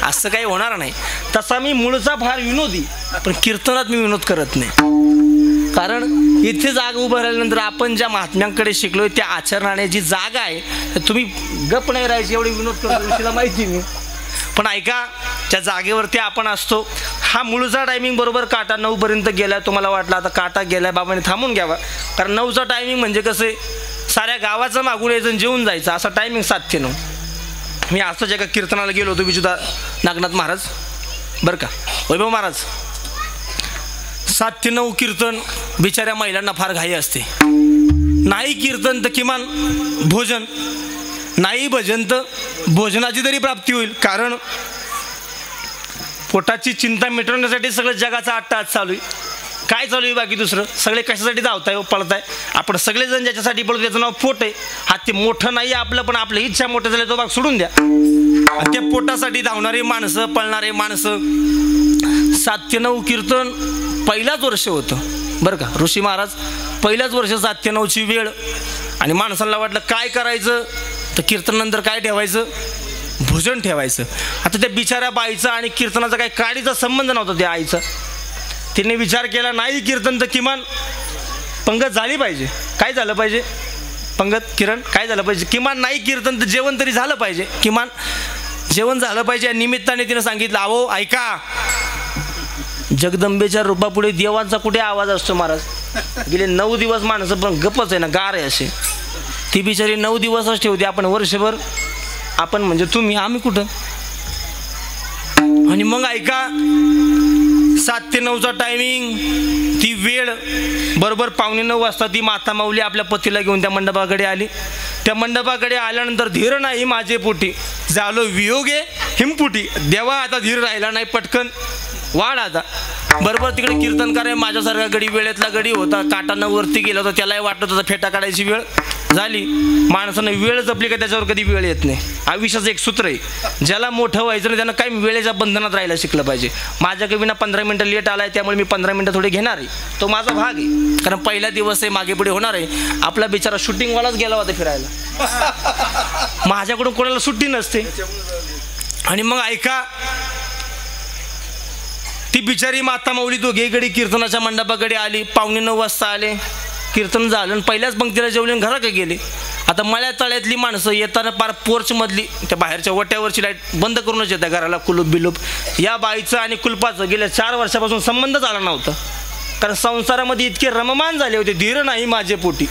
Speaker 2: असं काही होणार नाही. तसा मी मूळचा फार विनोदी, पण कीर्तनात मी विनोद करत नाही. कारण इथे जाग उभं राहिल्यानंतर आपण ज्या महात्म्यांकडे शिकलोय त्या आचरणाने जी जागा आहे, तर तुम्ही गप नाही राहायची एवढी विनोद करतो माहिती मी. पण ऐका, त्या जागेवरती आपण असतो. हा मूळचा टायमिंग बरोबर काटा 9पर्यंत गेला. तुम्हाला वाटलं आता काटा गेलाय बाबाने थांबून घ्यावा, कारण 9चा टायमिंग म्हणजे कसं साऱ्या गावाचं मागून यायचं जेवून जायचं असा टायमिंग 7 ते 9. मी असंच एका कीर्तनाला गेलो होतो, विजुदा नागनाथ महाराज बरं का, वैभव महाराज. 7 ते 9 कीर्तन बिचाऱ्या महिलांना फार घाई असते. नाही कीर्तन तर किमान भोजन, नाही भजन तर भोजनाची तरी प्राप्ती होईल. कारण पोटाची चिंता मिटवण्यासाठी सगळं जगाचा अट्टहास चालू आहे. काय चालू आहे बाकी दुसरं? सगळे कशासाठी धावताय पळताय? आपण सगळेजण ज्याच्यासाठी पळतो त्याचं नाव पोट आहे. हा ते मोठं नाही आपलं, पण आपली इच्छा मोठं झाली तो भाग सोडून द्या. आणि त्या पोटासाठी धावणारी माणसं, पळणारे माणसं. 7 ते 9 कीर्तन पहिलाच वर्ष होतं बरं का. ऋषी महाराज पहिल्याच वर्ष 7 ते 9ची वेळ. आणि माणसांना वाटलं काय करायचं, तर कीर्तनानंतर काय ठेवायचं? भोजन ठेवायचं. आता त्या बिचाऱ्या बाईचा आणि कीर्तनाचा काही काडीचा संबंध नव्हता त्या आईचा. तिने विचार केला नाही कीर्तन तर किमान पंगत झाली पाहिजे. काय झालं पाहिजे? पंगत किरण काय झालं पाहिजे? किमान नाही कीर्तन तर जेवण तरी झालं पाहिजे, किमान जेवण झालं पाहिजे. या निमित्ताने तिने सांगितलं अहो ऐका, जगदंबेच्या रूपापुढे देवांचा कुठे आवाज असतो महाराज? गेले 9 दिवस माणसं पण गप्पच आहे ना, गार आहे असे. ती बिचारी 9 दिवसच ठेवते, आपण वर्षभर, आपण म्हणजे तुम्ही, आम्ही कुठं? आणि मग ऐका 7 ते 9चा टायमिंग, ती वेळ. बरोबर 8:45 वाजता ती माता माऊली आपल्या पतीला घेऊन त्या मंडपाकडे आली. त्या मंडपाकडे आल्यानंतर धीर नाही माझे पोटी, झालो वियोगे हिमपुटी. देवा आता धीर राहिला नाही, पटकन वाढ आता. बरोबर तिकडे कीर्तनकार आहे माझ्यासारखा गडी, वेळेतला गडी होता, काटानं वरती गेला होता, त्यालाही वाटत होता फेटा काढायची वेळ झाली. माणसानं वेळ जपली का त्याच्यावर कधी वेळ येत नाही. आयुष्याचं एक सूत्र आहे, ज्याला मोठं व्हायचं नाही त्यानं काय वेळेच्या बंधनात राहायला शिकलं पाहिजे. माझ्या कविना 15 मिनटं लेट आलाय, त्यामुळे मी 15 मिनटं थोडे घेणार आहे, तो माझा भाग आहे. कारण पहिला दिवस आहे, मागे पुढे होणार आहे. आपला बिचारा शूटिंगवालाच गेला होता फिरायला, माझ्याकडून कोणाला सुट्टी नसते. आणि मग ऐका, ती बिचारी माता माऊली दोघेकडे कीर्तनाच्या मंडपाकडे आली. 8:45 वाजता आले, कीर्तन झालं आणि पहिल्याच पंक्तीला जेवले आणि घराकडे गेले. आता मळ्या तळ्यातली माणसं येताना पार पोर्चमधली त्या बाहेरच्या वट्यावरची लाईट बंद करूनच येतात घराला, कुलूप बिलूप. या बाईचं आणि कुलपाचं गेल्या 4 वर्षापासून संबंधच आला नव्हता. कारण संसारामध्ये इतके रममान झाले होते, धीर नाही माझे पोटी,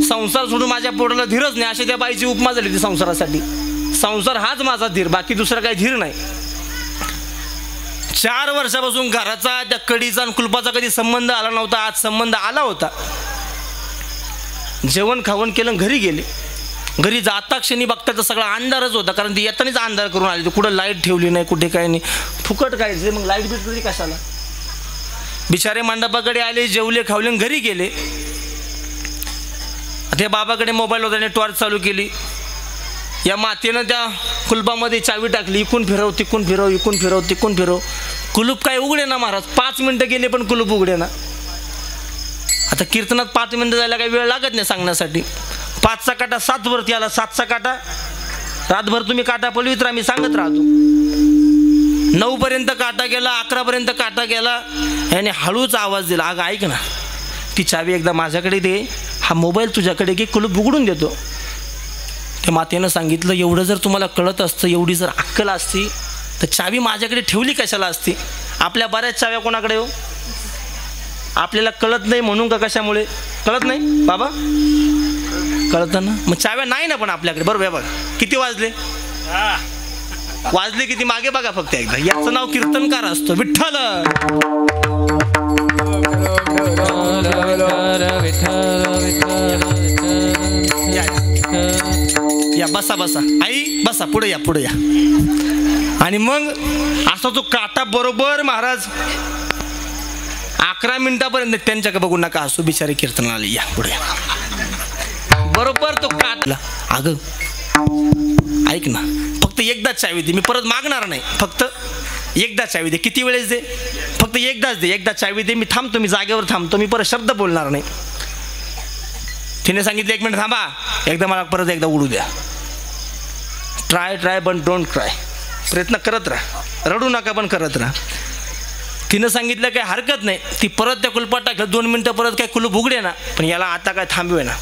Speaker 2: संसार सोडून माझ्या पोटाला धीरच नाही, अशी त्या बाईची उपमा झाली होती संसारासाठी. संसार हाच माझा धीर, बाकी दुसरा काही धीर नाही. 4 वर्षापासून घराचा त्या कडीचा आणि कुलपाचा कधी संबंध आला नव्हता, आज संबंध आला होता. जेवण खावण केलं, घरी गेले. घरी जाता क्षणी बघता तर सगळा अंधारच होता, कारण ती येतानाच अंधार करून आली. कुठं लाईट ठेवली नाही, कुठे काय नाही, फुकट काय, मग लाईट बीट तरी कशाला. बिचारे मंडपाकडे आले, जेवले खावले घरी गेले. त्या बाबाकडे मोबाईल होता, त्याने टॉर्च चालू केली. या मातेनं त्या कुलपामध्ये चावी टाकली, इकून फिरव तिकून फिरव, इकून फिरव तिकून फिरव. कुलूप काय उघडे ना महाराज, 5 मिनटं गेले पण कुलूप उघडे ना. आता कीर्तनात 5 मिनटं जायला काही वेळ लागत नाही सांगण्यासाठी. 5चा काटा 7 वरती आला, 7चा काटा रातभर तुम्ही काटा पलवीत राहा, मी सांगत राहतो. 9 पर्यंत काटा गेला, 11 पर्यंत काटा गेला. याने हळूच आवाज दिला, अगं ऐक ना, ती चावी एकदा माझ्याकडे दे, हा मोबाईल तुझ्याकडे घे, कुलूप उघडून देतो. त्या मातेनं सांगितलं, एवढं जर तुम्हाला कळत असतं, एवढी जर अक्कल असती तर चावी माझ्याकडे ठेवली कशाला असती? आपल्या बऱ्याच चाव्या कोणाकडे हो? आपल्याला कळत नाही म्हणून का कशामुळे? कळत नाही बाबा, कळतं ना, मग चाव्या नाही ना पण आपल्याकडे. बरोबर आहे बघा, किती वाजले? वाजले किती मागे बघा फक्त एकदा. याचं नाव कीर्तनकार असतो, विठ्ठल. या बसा बसा आई, बसा, पुढे या, पुढे या. आणि मग असा तो काटा बरोबर महाराज 11 मिनिटापर्यंत, त्यांच्याकडे बघू नका हसू, बिचारे कीर्तन आले, या पुढे. बरोबर तो काटला. अगं ऐक ना, फक्त एकदाच चावी दे, मी परत मागणार नाही, फक्त एकदा चावी दे. किती वेळेस दे? फक्त एकदाच दे, एकदा चावी दे, मी थांबतो, मी जागेवर थांबतो, मी परत शब्द बोलणार नाही. तिने सांगितलं 1 मिनिट थांबा, एकदा मला परत एकदा उडू द्या. ट्राय पण डोंट क्राय, प्रयत्न करत राहा, रडू नका पण करत राहा. तिनं सांगितलं काय हरकत नाही. ती परत त्या कुलपात टाकलं, 2 मिनटं परत काय कुलूप उघडे ना, पण याला आता काय थांबवे ना.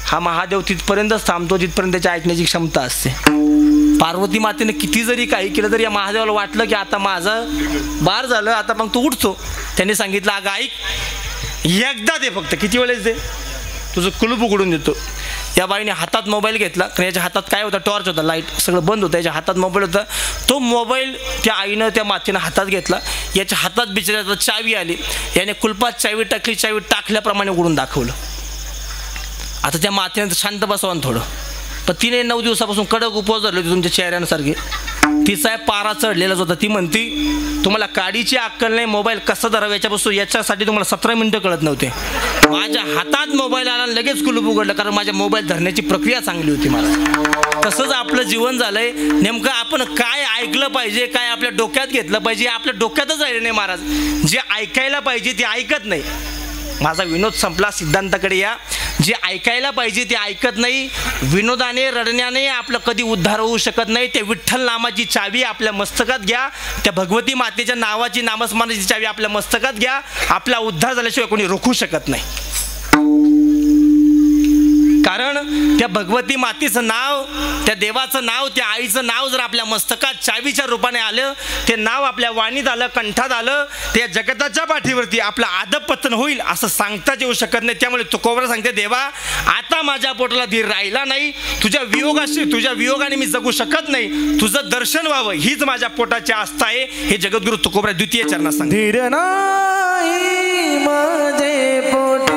Speaker 2: हा महादेव तिथपर्यंतच थांबतो जिथपर्यंत त्याची ऐकण्याची क्षमता असते. पार्वती मातेने किती जरी काही केलं तरी या महादेवाला वाटलं की आता माझं बार झालं, आता मग तू उठतो. त्याने सांगितलं, अगं ऐक, एकदा दे फक्त. किती वेळेस दे? तुझं कुलूप उघडून देतो. या बाईने हातात मोबाईल घेतला, कारण याच्या हातात काय होता, टॉर्च होता, लाईट सगळं बंद होतं, याच्या हातात मोबाईल होता. तो मोबाईल त्या आईनं त्या मातेनं हातात घेतला. याच्या हातात बिचाऱ्याचा चावी आली, याने कुलपात चावी टाकली, चावी टाकल्याप्रमाणे उघडून दाखवलं. आता त्या मातेनं शांत बसवान थोडं, पण तिने 9 दिवसापासून कडक उपवास धरले होते तुमच्या चेहऱ्यांसारखे. तिचा पारा चढलेलाच होता. ती म्हणती तुम्हाला काडीची अक्कल नाही, मोबाईल कसा धरावा याच्यासाठी तुम्हाला 17 मिनिटं कळत नव्हते. माझ्या हातात मोबाईल आला, लगेच कुलूप उघडलं, कारण माझ्या मोबाईल धरण्याची प्रक्रिया चांगली होती मला. तसंच आपलं जीवन झालंय. नेमकं आपण काय ऐकलं पाहिजे, काय आपल्या डोक्यात घेतलं पाहिजे, आपल्या डोक्यातच राहिले नाही महाराज. जे ऐकायला पाहिजे ते ऐकत नाही. माझा विनोद संपला, सिद्धांताकडे या. जे ऐकायला पाहिजे ते ऐकत नाही. विनोदाने रडण्याने आपलं कधी उद्धार होऊ शकत नाही. ते विठ्ठल नामाची चावी आपल्या मस्तकात घ्या, त्या भगवती मातेच्या नावाची नामस्मरणाची चावी आपल्या मस्तकात घ्या. आपला उद्धार झाल्याशिवाय कोणी रोखू शकत नाही. कारण त्या भगवती मातेचं नाव, त्या देवाचं नाव, त्या आईचं नाव जर आपल्या मस्तकात चावीच्या रूपाने आलं, ते नाव आपल्या वाणीत आलं, कंठात आलं, त्या जगताच्या पाठीवरती आपलं आदपतन होईल असं सांगताच येऊ शकत नाही. त्यामुळे तुकोबरा सांगते, देवा आता माझ्या पोटाला धीर राहिला नाही, तुझ्या वियोगाने मी जगू शकत नाही, तुझं दर्शन व्हावं हीच माझ्या पोटाची आस्था आहे. हे जगद्गुरु तुकोबरा द्वितीय चरणात सांगते.
Speaker 3: धीर नाही माझे पोटे,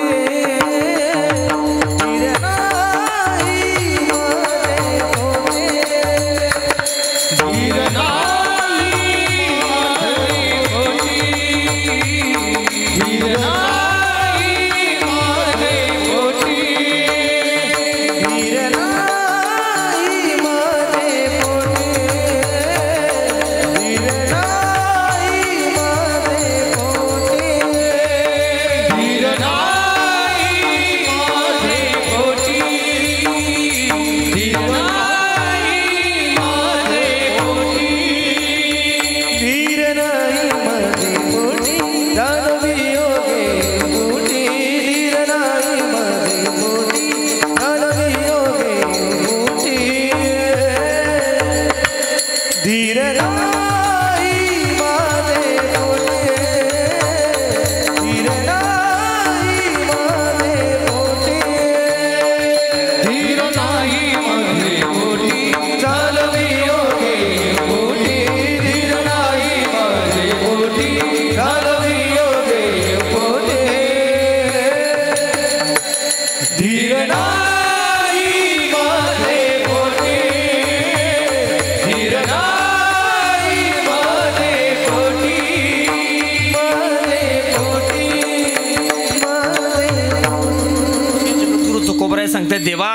Speaker 2: सांगते, देवा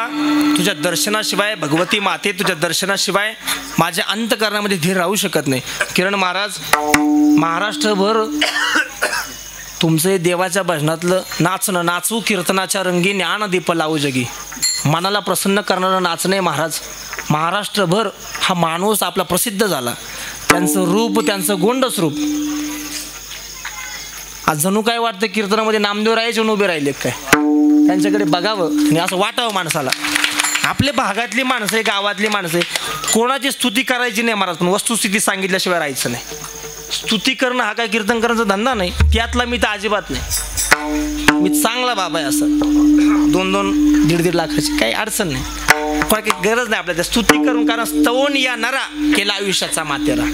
Speaker 2: तुझ्या दर्शनाशिवाय, भगवती माते तुझ्या दर्शनाशिवाय माझ्या अंतःकरणामध्ये धीर राहू शकत नाही. किरण महाराज, महाराष्ट्रभर तुमचं देवाच्या भजनातलं नाचणं, नाचू कीर्तनाच्या रंगी ज्ञान दीप लावू जगी, मनाला प्रसन्न करणारं नाचणे महाराज. महाराष्ट्रभर हा माणूस आपला प्रसिद्ध झाला. त्यांचं रूप, त्यांचं गोंडस रूप. आज जणू काय वाटतं कीर्तनामध्ये नामदेव राहायचे उभे राहिले काय, त्यांच्याकडे बघावं आणि असं वाटावं माणसाला. आपल्या भागातली माणसं आहे, गावातली माणसं आहे, कोणाची स्तुती करायची नाही महाराज, पण वस्तुस्थिती सांगितल्याशिवाय राहायचं नाही. स्तुती करणं हा काय कीर्तन करण्याचा धंदा नाही, त्यातला मी तर अजिबात नाही. मी चांगला बाबा आहे, असं 2-2, 1.5 लाखाची काही अडचण नाही, पण काही गरज नाही आपल्याला स्तुती करून. कारण स्तवन या नरा केला आयुष्याचा मातेरा.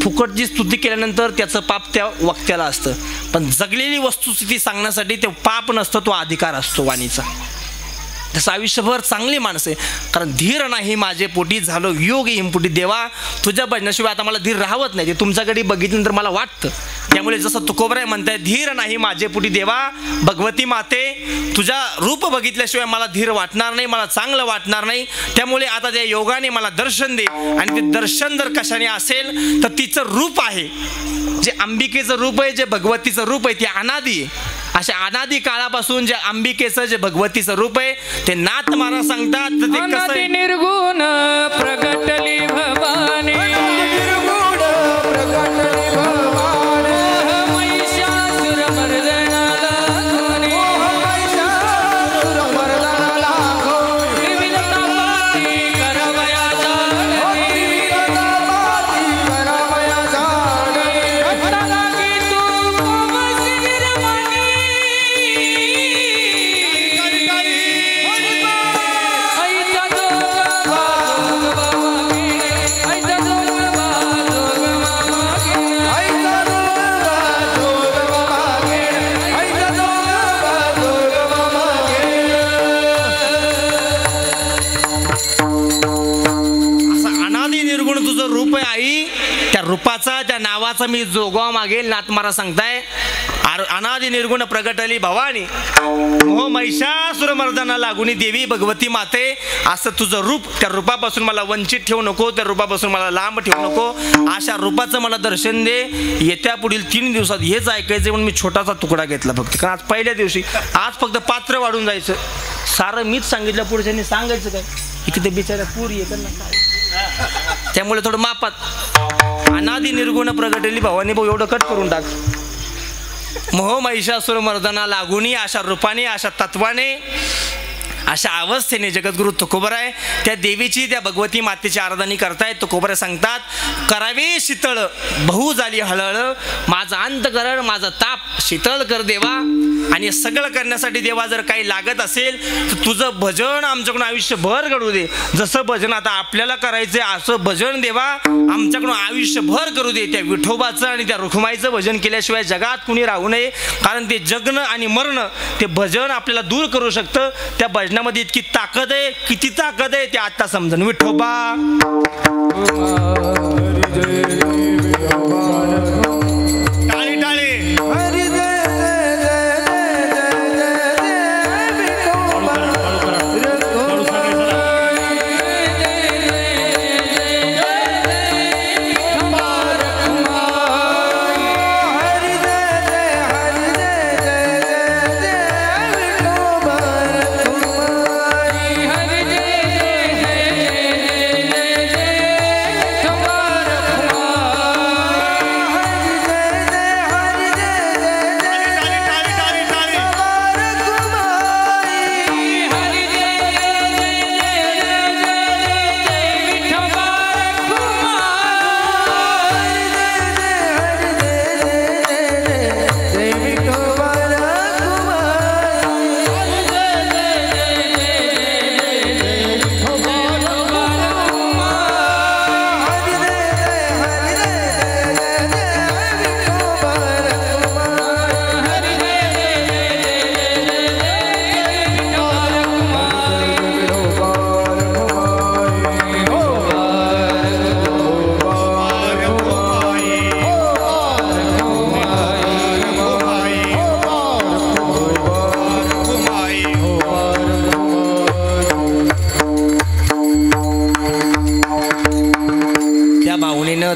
Speaker 2: फुकटची स्तुती केल्यानंतर त्याचं पाप त्या वक्त्याला असतं, पण जगलेली वस्तुस्थिती सांगण्यासाठी ते पाप नसतं, तो अधिकार असतो वाणीचा. तसं आयुष्यभर चांगली माणसं आहे. कारण धीर नाही माझे पोटी, झालो वियोग हिमपुटी. देवा तुझ्या भजनाशिवाय आता मला धीर राहत नाही, ते तुमच्याकडे बघितल्यानंतर मला वाटतं. त्यामुळे जसं तुकोबराय म्हणताय, धीर नाही माझे पोटी, देवा भगवती माते तुझ्या रूप बघितल्याशिवाय मला धीर वाटणार नाही, मला चांगलं वाटणार नाही. त्यामुळे आता त्या योगाने मला दर्शन दे. आणि ते दर्शन जर कशाने असेल तर तिचं रूप आहे, जे अंबिकेचं रूप आहे, जे भगवतीचं रूप आहे, ते अनादी आहे. अशा अनादी काळापासून जे अंबिकेचं, जे भगवतीचं रूप आहे, ते नाथ महाराज सांगतात तर ते कसं आहे.
Speaker 4: निर्गुण प्रगटली भवानी, निर्गुण प्रगटली भवानी, महिषासुर मर्दनाला धोनी, महिषासुर मर्दनाला धोनी, विविध तापाती करवया जाणती, विविध तापाती करवया जाणती, रक्तालागी तू कोमसी निर्मणी,
Speaker 2: त्या रूपाचा त्या नावाचा मी जोगवा मागेल. नाथ महाराज सांगताय अनादि निर्गुण प्रगटली भवानी मोह महिषासुर मर्दना लागुनी देवी भगवती माते असं तुझं रूप. त्या रूपापासून मला वंचित ठेवू नको, त्या रूपापासून मला लांब ठेवू नको. अशा रूपाचं मला दर्शन दे. येत्या पुढील 3 दिवसात हेच ऐकायचं म्हणून मी छोटासा तुकडा घेतला फक्त. कारण आज पहिल्या दिवशी आज फक्त पात्र वाढून जायचं. सारं मीच सांगितलं, पुढच्यांनी सांगायचं काय? इथे बिचाऱ्या पुरी आहे काय, त्यामुळे थोडं मापात. अनादि निर्गुण प्रगटली भवानी भाऊ एवढं कट करून टाक. मोह महिषासुर मर्दना लागुनी अशा रूपाने अशा तत्वाने अशा अवस्थेने जगद्गुरु तुकोबराय त्या देवीची त्या भगवती मातेची आराधना करतायत. तुकोबराय सांगतात करावे शीतळ बहु झाली हळहळ माझा अंतकरण माझा ताप शीतळ कर देवा. आणि सगळं करण्यासाठी देवा जर काही लागत असेल तर तुझं भजन आमच्याकडून आयुष्यभर घडू दे. जसं भजन आता आपल्याला करायचं असं भजन देवा आमच्याकडून आयुष्यभर करू दे. त्या विठोबाचं आणि त्या रुखमाईचं भजन केल्याशिवाय जगात कुणी राहू नये. कारण ते जगणं आणि मरणं ते भजन आपल्याला दूर करू शकतं. त्या भजनामध्ये इतकी ताकद आहे, किती ताकद आहे ते आता समजून. विठोबा टाळी टाळी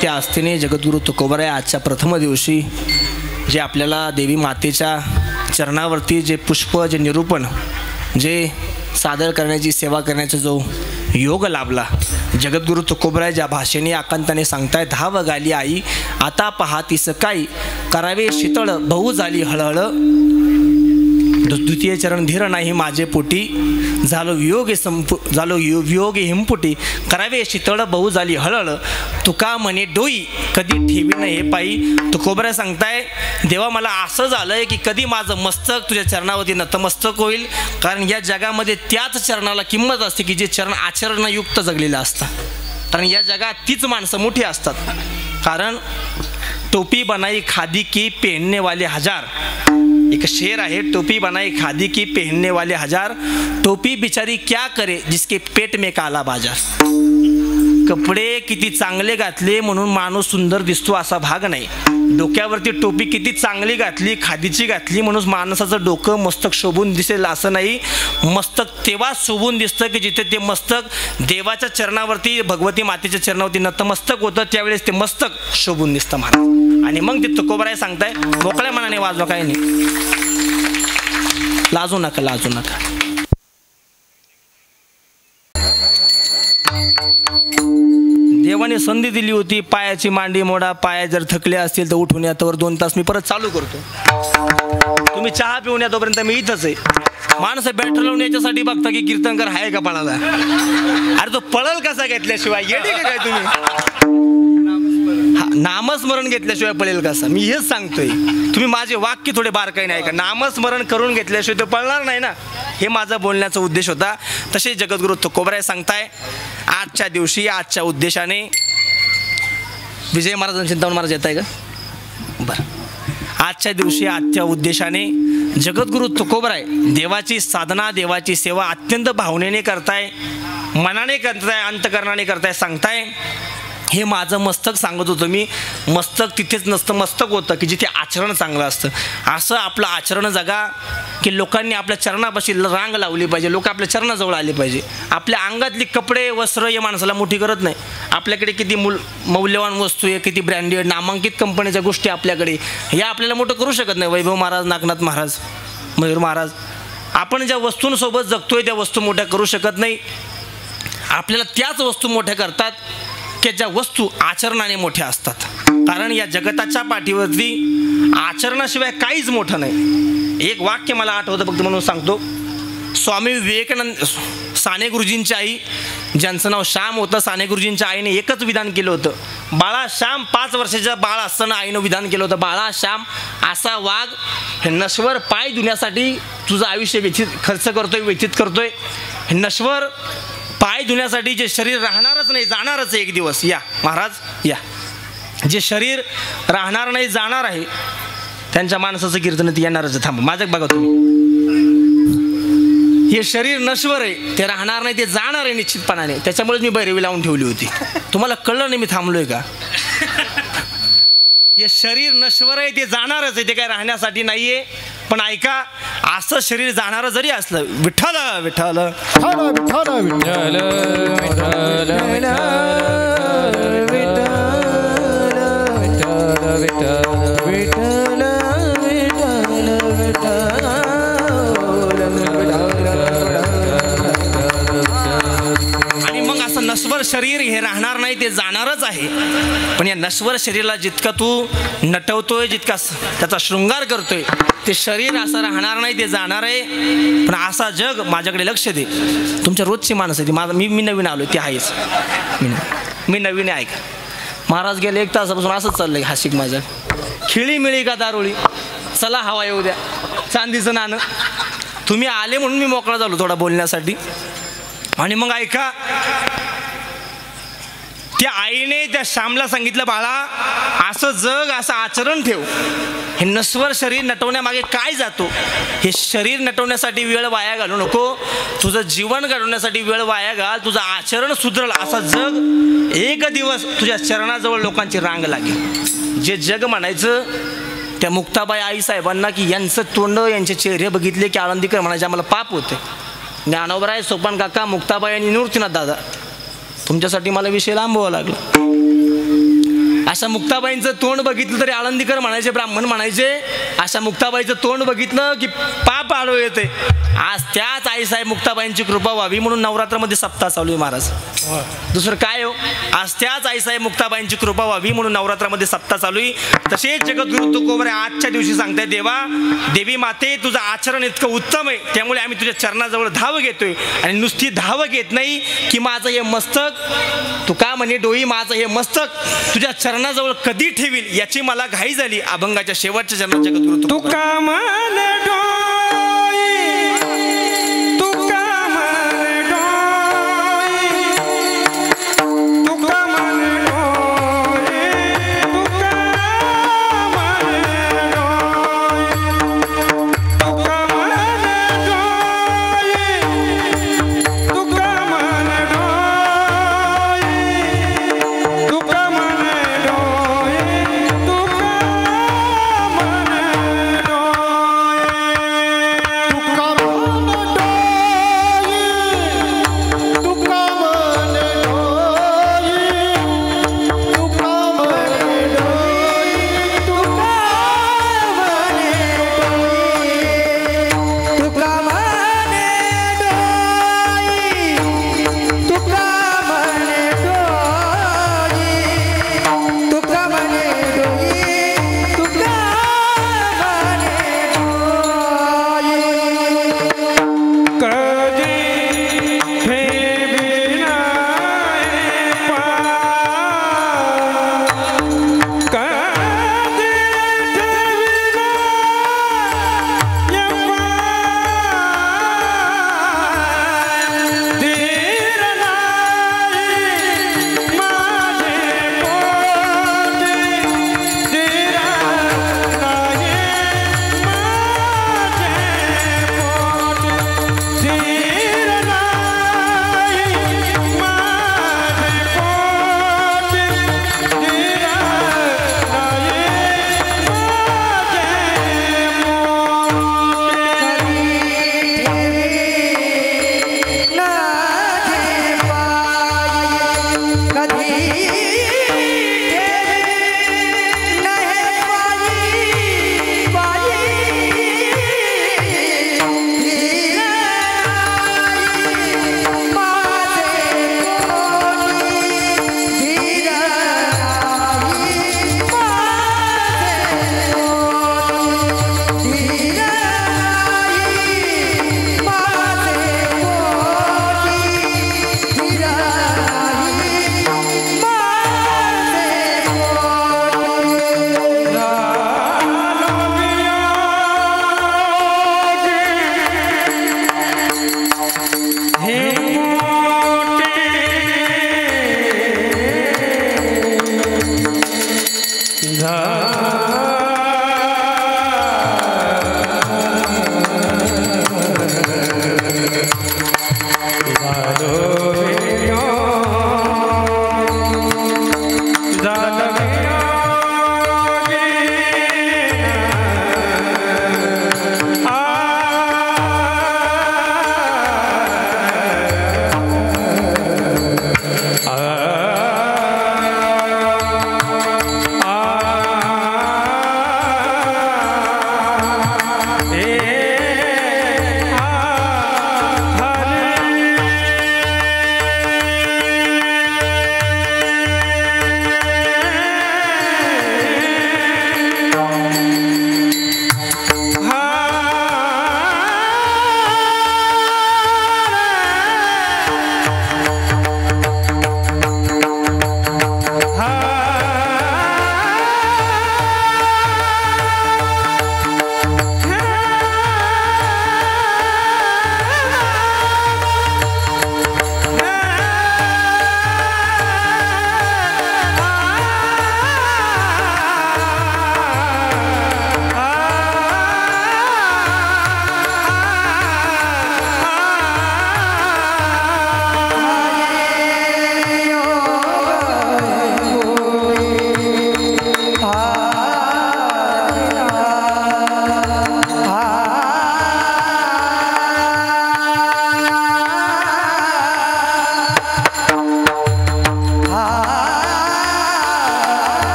Speaker 2: त्या आस्थेने जगद्गुरु तुकोबराय आजच्या प्रथम दिवशी जे आपल्याला देवी मातेच्या चरणावरती जे पुष्प जे निरूपण जे सादर करण्याची सेवा करण्याचा जो योग लाभला. जगद्गुरु तुकोबराय ज्या भाषेने आकांताने सांगताय धाव गाली आई आता पहातीस काही करावे शीतळ बहु झाली हळहळ. द्वितीय चरण धीर नाही माझे पोटी झालो वियोग हिमपुटी करावे शीतळ बहु झाली हळहळ तुका म्हणे डोई कधी ठेवी न हे पायी. तुकोबराय सांगताय देवा मला असं झालंय की कधी माझं मस्तक तुझ्या चरणावरती नतमस्तक होईल. कारण या जगामध्ये त्याच चरणाला किंमत असते की जे चरण आचरणयुक्त जगलेलं असतं. कारण या जगात तीच माणसं मोठी असतात. कारण टोपी बनाई खादी की पहनने वाले हजार. एक शेर आहे टोपी बनाई खादी की पहनने वाले हजार टोपी बिचारी क्या करे जिसके पेट में काला बाजार. कपडे किती चांगले घातले म्हणून माणूस सुंदर दिसतो असा भाग नाही. डोक्यावरती टोपी किती चांगली घातली खादीची घातली म्हणून माणसाचं डोकं मस्तक शोभून दिसेल असं नाही. मस्तक तेव्हा शोभून दिसतं की जिथे ते मस्तक देवाच्या चरणावरती भगवती मातेच्या चरणावरती नतमस्तक होतं त्यावेळेस ते मस्तक शोभून दिसतं महाराज. आणि मग ते तुकोबराय सांगताय मोकळ्या मनाने वाजवा काही नाही. लाजू नका लाजू नका. देवाने संधी दिली होती पायाची मांडी मोडा. पाया जर थकले असतील तर उठून या. तर 2 तास मी परत चालू करतो. तुम्ही चहा पिऊन या तोपर्यंत मी इथंच आहे. माणसं बॅटर लावून याच्यासाठी बघता की कीर्तनकर आहे का पळाला. अरे तो पळल कसा घेतल्याशिवाय येते का काय तुम्ही. नामस्मरण घेतल्याशिवाय पळेल कसा. मी हेच सांगतोय. तुम्ही माझे वाक्य थोडे बारकाईने ऐका. नामस्मरण करून घेतल्याशिवाय तो पळणार नाही ना. हे माझा बोलण्याचा उद्देश होता. तसे जगद्गुरु तुकोबराय सांगताय आजच्या दिवशी आजच्या उद्देशाने विजय महाराज चिंतामण महाराज येत आहे का बरं. आजच्या दिवशी आजच्या उद्देशाने जगद्गुरु तुकोबराय देवाची साधना देवाची सेवा अत्यंत भावनेने करताय मनाने करताय अंतकरणाने करताय. सांगताय हे माझं मस्तक सांगत होतं मी. मस्तक तिथेच नसतं, मस्तक होतं की जिथे आचरण चांगलं असतं. असं आपलं आचरण जगा की लोकांनी आपल्या चरणापाशी रांग लावली पाहिजे, लोक आपल्या चरणाजवळ आले पाहिजे. आपल्या अंगातली कपडे वस्त्र हे माणसाला मोठी करत नाही. आपल्याकडे किती मौल्यवान वस्तू आहे, किती ब्रँडेड नामांकित कंपनीच्या गोष्टी आपल्याकडे, या आपल्याला मोठं करू शकत नाही. वैभव महाराज, नागनाथ महाराज, मयूर महाराज, आपण ज्या वस्तूंसोबत जगतोय त्या वस्तू मोठ्या करू शकत नाही. आपल्याला त्याच वस्तू मोठ्या करतात की ज्या वस्तू आचरणाने मोठ्या असतात. कारण या जगताच्या पाठीवरती आचरणाशिवाय काहीच मोठं नाही. एक वाक्य मला आठवतं फक्त म्हणून सांगतो. स्वामी विवेकानंद साने गुरुजींची आई, ज्यांचं नाव श्याम होतं, साने गुरुजींच्या आईने एकच विधान केलं होतं. बाळा श्याम, 5 वर्षाच्या बाळ असताना आईनं विधान केलं होतं, बाळा श्याम असा वाघ हे नश्वर पाय धुण्यासाठी तुझं आयुष्य खर्च करतोय, व्यतीत करतोय. हे नश्वर पाय धुण्यासाठी जे शरीर राहणारच नाही, जाणारच आहे एक दिवस. या महाराज या, जे शरीर राहणार नाही, जाणार आहे, त्यांच्या माणसाचं कीर्तन ते येणारच. थांबा माझं बघा तुम्ही. हे शरीर नश्वर आहे, ते राहणार नाही, ते जाणार आहे निश्चितपणाने. त्याच्यामुळे मी बैरवी लावून ठेवली होती. तुम्हाला कळलं नाही मी थांबलोय का? हे शरीर नश्वर आहे, ते जाणारच आहे, ते काय राहण्यासाठी नाहीये. पण ऐका, असं शरीर जाणारं जरी असलं, विठ्ठल विठ्ठल नश्वर शरीर हे राहणार नाही, ते जाणारच आहे. पण या नश्वर शरीराला जितका तू नटवतोय, जितका त्याचा शृंगार करतोय, ते शरीर असं राहणार नाही, ते जाणार आहे. पण असा जग, माझ्याकडे लक्ष दे. तुमच्या रोजची माणसं आहे ती. माझं मी नवीन आलो, ते आहेच. मी नवीन आहे. ऐका, महाराज गेले 1 तासापासून असंच चाललंय हाशिक माझं. खिळी मिळी का दारुळी, चला हवा येऊ द्या, चांदीचं नाणं. तुम्ही आले म्हणून मी मोकळा झालो थोडा बोलण्यासाठी. आणि मग ऐका, त्या आईने त्या श्यामला सांगितलं, बाळा असं जग, असं आचरण ठेव. हे नश्वर शरीर नटवण्यामागे काय जातो? हे शरीर नटवण्यासाठी वेळ वाया घालू नको. तुझं जीवन घडवण्यासाठी वेळ वाया घाल. तुझं आचरण सुधरल असं जग. एक दिवस तुझ्या चरणाजवळ लोकांची रांग लागेल. जे जग म्हणायचं त्या मुक्ताबाई आई साहेबांना की यांचं तोंड, यांचे चेहरे बघितले की आळंदीकर म्हणायचे आम्हाला पाप होते. ज्ञानोबराय, सोपान काका, मुक्ताबाई आणि निवृत्तीनाथ दादा, तुमच्यासाठी मला विषय लांबवावा लागला. अशा मुक्ताबाईंचं तोंड बघितलं तरी आळंदीकर म्हणायचे, ब्राह्मण म्हणायचे. अशा मुक्ताबाईचं तोंड बघितलं की पाप आडवे येते. आज त्याच आईसाहेब मुक्ताबाईंची कृपा व्हावी म्हणून नवरात्रामध्ये सप्ताह चालू आहे महाराज. दुसरं काय हो? आज त्याच आईसाहेब मुक्ताबाईंची कृपा व्हावी म्हणून नवरात्रामध्ये सप्ताह चालू आहे. तसेच जगद्गुरु तुकोबरे आजच्या दिवशी सांगताय, देवा देवी माते तुझं आचरण इतकं उत्तम आहे, त्यामुळे आम्ही तुझ्या चरणाजवळ धाव घेतोय. आणि नुसती धाव घेत नाही की माझं हे मस्तक, तू का म्हणे डोई, माझं हे मस्तक तुझ्या चरणाजवळ कधी ठेवील याची मला घाई झाली. अभंगाच्या शेवटच्या चरणात जगद्गुरु
Speaker 3: तुका मन डोई, तुका मन डोई, तुका मन डोई, तुका मन डोई, तुका मन डोई, तुका मन डोई, तुका मन डोई, तुका मन डोई.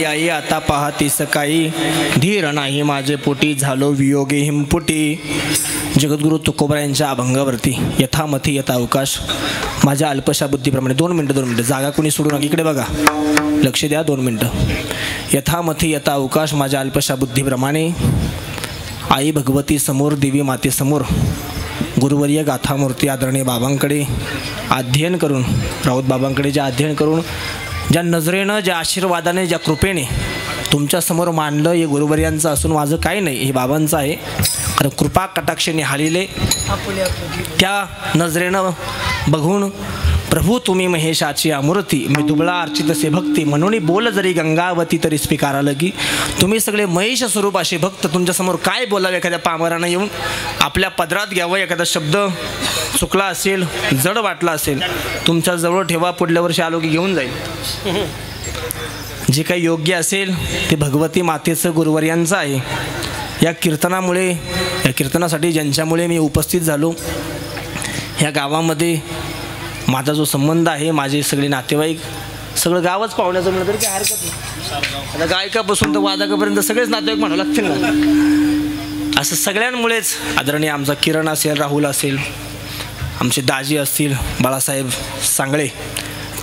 Speaker 2: आई आता पाहती सकाळी, धीर नाही माझे पोटी, झालो वियोगे हिमपुटी. जगद्गुरु तुकोबरा यांच्या अभंगावरती यथामथी यथा अवकाश माझ्या अल्पशा बुद्धीप्रमाणे. 2 मिनटं जागा कोणी सोडू नका, इकडे बघा, लक्ष द्या. 2 मिनटं. यथामथी यथा अवकाश माझ्या अल्पशा बुद्धीप्रमाणे, आई भगवती समोर, देवी मातेसमोर, गुरुवर्य गाथामूर्ती आदरणीय बाबांकडे अध्ययन करून, राऊत बाबांकडे जे अध्ययन करून, ज्या नजरेनं, ज्या आशीर्वादाने, ज्या कृपेने तुमच्यासमोर मांडलं, हे गुरुवर्यांचं असून माझं काही नाही, हे बाबांचं आहे. कारण कृपा कटाक्षाने हालिले, त्या नजरेनं बघून प्रभू तुम्ही महेशाची अमूर्ती, मी दुबळा अर्चित से भक्ती, म्हणून बोल जरी गंगावती तरी स्वीकारा लगी. तुम्ही सगळे महेश स्वरूप असे भक्त, तुमच्यासमोर काय बोलावे, एखाद्या पामरानं येऊन आपल्या पदरात घ्यावं, एखादा शब्द चुकला असेल, जड वाटला असेल, तुमच्या जवळ ठेवा, पुढल्या वर्षी आलो की घेऊन जाईल. जे काही योग्य असेल ते भगवती मातेचं, गुरुवर्यांचं आहे. या कीर्तनामुळे, या कीर्तनासाठी ज्यांच्यामुळे मी उपस्थित झालो, ह्या गावामध्ये माझा जो संबंध आहे, माझे सगळे नातेवाईक, सगळं गावच पाहुण्याचं म्हणलं तरी काही हरकत नाही. आता गायकापासून तर वादकापर्यंत सगळेच नातेवाईक म्हणावं लागतील ना. असं सगळ्यांमुळेच आदरणीय आमचा किरण असेल, राहुल असेल, आमचे दाजी असतील, बाळासाहेब सांगळे,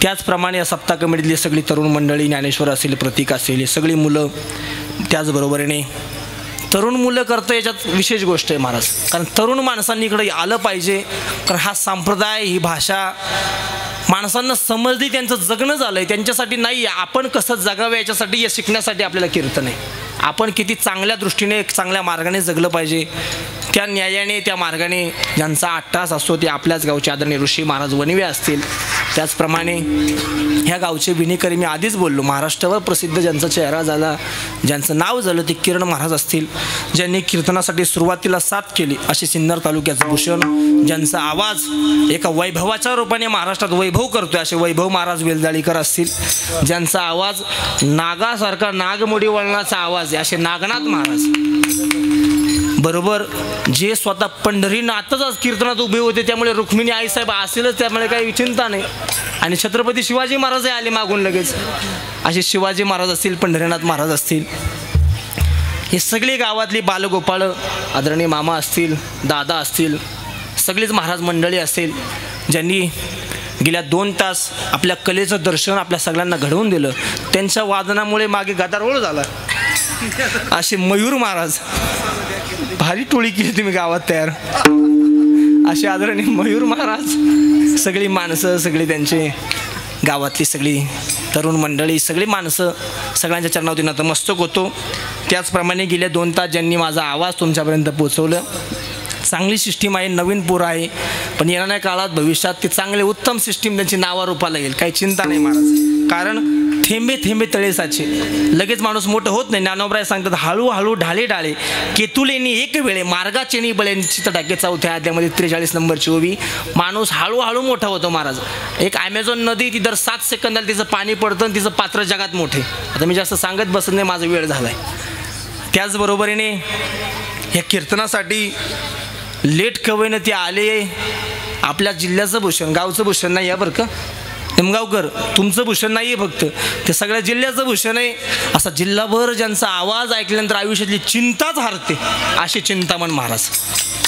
Speaker 2: त्याचप्रमाणे या सप्ताह कमिटीतली सगळी तरुण मंडळी, ज्ञानेश्वर असेल, प्रतीक असेल, ही सगळी मुलं, त्याचबरोबरीने तरुण मुलं करतं, याच्यात विशेष गोष्ट आहे महाराज. कारण तरुण माणसांनी इकडे आलं पाहिजे. कारण हा संप्रदाय, ही भाषा माणसांना समजली, त्यांचं जगणं झालं आहे, त्यांच्यासाठी नाही. आपण कसं जगावं याच्यासाठी, या शिकण्यासाठी आपल्याला कीर्तन आहे. आपण किती चांगल्या दृष्टीने, चांगल्या मार्गाने जगलं पाहिजे, त्या न्यायाने, त्या मार्गाने ज्यांचा अट्टास असतो ते आपल्याच गावचे आदरणीय ऋषी महाराज वणवे असतील. त्याचप्रमाणे ह्या गावचे विणेकरी, मी आधीच बोललो, महाराष्ट्रावर प्रसिद्ध ज्यांचा चेहरा झाला, ज्यांचं नाव झालं, ते किरण महाराज असतील. ज्यांनी कीर्तनासाठी सुरुवातीला साथ केली असे सिन्नर तालुक्याचं भूषण, ज्यांचा आवाज एका वैभवाच्या रूपाने महाराष्ट्रात वैभव करतोय असे वैभव महाराज वेलजाळीकर असतील. ज्यांचा आवाज नागासारखा, नागमोडी वळणाचा आवाज आहे असे नागनाथ महाराज. बरोबर, जे स्वतः पंढरीनाथच आज कीर्तनात उभे होते, त्यामुळे रुक्मिणी आईसाहेब असेलच, त्यामुळे काही चिंता नाही. आणि छत्रपती शिवाजी महाराज आले मागून लगेच, असे शिवाजी महाराज असतील, पंढरीनाथ महाराज असतील. हे सगळे गावातली बालगोपाळ, आदरणीय मामा असतील, दादा असतील, सगळीच महाराज मंडळी असेल, ज्यांनी गेल्या 2 तास आपल्या कलेचं दर्शन आपल्या सगळ्यांना घडवून दिलं. त्यांच्या वादनामुळे मागे गदारोळ झाला. असे मयूर महाराज, भारी टोळी केली तुम्ही गावात तयार, असे आदरणीय मयूर महाराज, सगळी माणसं, सगळी त्यांचे गावातली सगळी तरुण मंडळी, सगळी माणसं, सगळ्यांच्या चरणावरती नतमस्तक होतो. त्याचप्रमाणे गेल्या 2 तास ज्यांनी माझा आवाज तुमच्यापर्यंत पोचवलं. चांगली सिस्टीम आहे, नवीन पोरं आहे, पण येणाऱ्या काळात भविष्यात ती चांगले उत्तम सिस्टीम त्यांची नावारूपाला येईल, काही चिंता नाही महाराज. कारण थेंबे थेंबे तळे साचे, लगेच माणूस मोठं होत नाही. ज्ञानोबराय सांगतात, हळूहळू ढाळे डाळे केतुलेनी एक वेळे मार्गाचेनी बळे निश्चित टाके. 4थ्या अध्यायामध्ये 43 नंबरची ओवी. माणूस हळूहळू मोठा होतो महाराज. एक ॲमेझॉन नदी, ती दर 7 सेकंदाला तिचं पाणी पडतं आणि तिचं पात्र जगात मोठे. आता मी जास्त सांगत बसत नाही, माझा वेळ झाला आहे. त्याचबरोबरीने ह्या कीर्तनासाठी लेट कवयनं ते आले. आपल्या जिल्ह्याचं भूषण, गावचं भूषण नाही आहे बरं का निमगावकर, तुमचं भूषण नाही आहे फक्त, ते सगळ्या जिल्ह्याचं भूषण आहे. असा जिल्हाभर ज्यांचा आवाज ऐकल्यानंतर आयुष्यातली चिंताच हरते असे चिंतामण महाराज.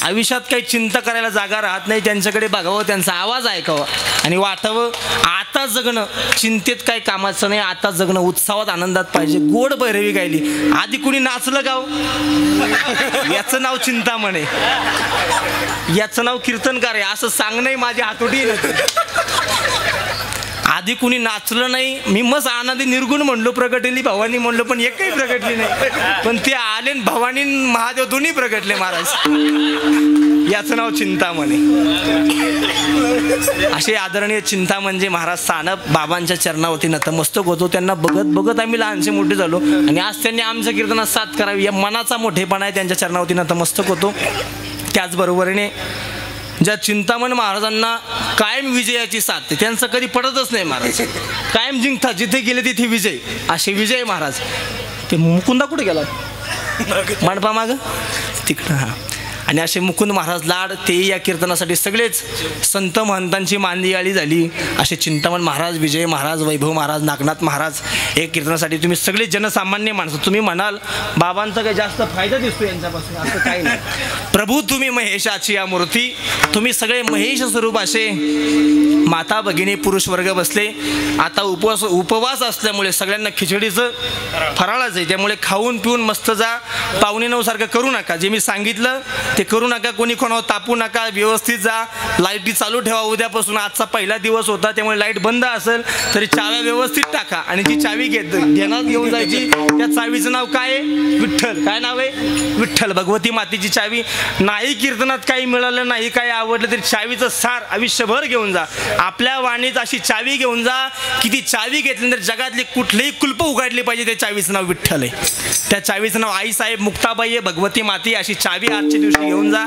Speaker 2: आयुष्यात काही चिंता करायला जागा राहत नाही, त्यांच्याकडे बघावं, त्यांचा आवाज ऐकावा आणि वाटावं आता जगणं चिंतेत काही कामाचं नाही, आता जगणं उत्साहात आनंदात पाहिजे. गोड भैरवी गायली, आधी कुणी नाचलं गाव, याचं नाव चिंतामण आहे, याचं नाव कीर्तनकार आहे असं सांगणं माझी हातोटी. आधी कुणी नाचलं नाही, मी मस्त आनंदी निर्गुण म्हणलो, प्रगटली भवानी म्हणलो, पण एकही प्रगटली नाही. पण ते आले भवानी महादेव दोन्ही प्रगटले महाराज, याचं नाव चिंतामणी. असे आदरणीय चिंता म्हणजे महाराज सानप बाबांच्या चरणावरती नतमस्तक होतो. त्यांना बघत बघत आम्ही लहानसे मोठे झालो आणि आज त्यांनी आमच्या कीर्तनात साथ करावी या मनाचा मोठेपणा आहे, त्यांच्या चरणावरती नतमस्तक होतो. त्याचबरोबरीने ज्या चिंतामण महाराजांना कायम विजयाची साथ आहे, त्यांचं कधी पडतच नाही महाराज, कायम जिंकतात, जिथे गेले तिथे विजय, असे विजय महाराज. ते मुकुंदा कुठे गेला, मंडपा मागं तिकडं. हां, आणि असे मुकुंद महाराज लाड तेही या कीर्तनासाठी सगळेच संत महंतांची मांदियाळी झाली. असे चिंतामण महाराज, विजय महाराज, वैभव महाराज, नागनाथ महाराज हे कीर्तनासाठी तुम्ही सगळे जनसामान्य माणसं. तुम्ही म्हणाल बाबांचा काही जास्त फायदा दिसतो यांच्यापासून, असं काही नाही. प्रभू तुम्ही महेशाची या मूर्ती, तुम्ही सगळे महेश स्वरूप असे माता भगिनी पुरुष वर्ग बसले. आता उपवास असल्यामुळे सगळ्यांना खिचडीचं फराळाच आहे, त्यामुळे खाऊन पिऊन मस्त जा. पावणे 9 सारखं करू नका, जे मी सांगितलं ते करू नका. कोणी कोणावर तापू नका, व्यवस्थित जा. लाईटी चालू ठेवा. उद्यापासून आजचा पहिला दिवस होता त्यामुळे लाईट बंद असेल तरी चाव्या व्यवस्थित टाका. आणि जी चावी घेण्यात घेऊन जायची त्या चावीचं नाव काय आहे? विठ्ठल. काय नाव आहे? विठ्ठल. भगवती मातेची चावी. नाही कीर्तनात काही मिळालं नाही, काही आवडलं तरी चावीचं सार आयुष्यभर घेऊन जा. आपल्या वाणीत अशी चावी घेऊन जा की ती चावी घेतल्यानंतर जगातली कुठलीही कुलप उघडली पाहिजे. त्या चावीचं नाव विठ्ठल आहे. त्या चावीचं नाव आईसाहेब, मुक्ताबाई आहे, भगवती माती. अशी चावी आजच्या दिवशी घेऊन जा.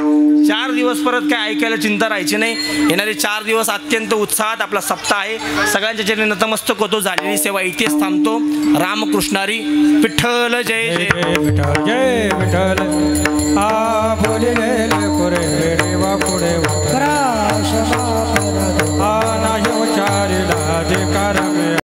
Speaker 2: 4 दिवस परत काय ऐकायला चिंता राहायची नाही. येणारे 4 दिवस अत्यंत उत्साहात आपला सप्ताह आहे. सगळ्यांच्या चरणी नतमस्तक होतो. झालेली सेवा इथेच थांबतो. रामकृष्णारी. विठ्ठल जय जय
Speaker 3: विठ्ठल जय विठ्ठल. आ बोले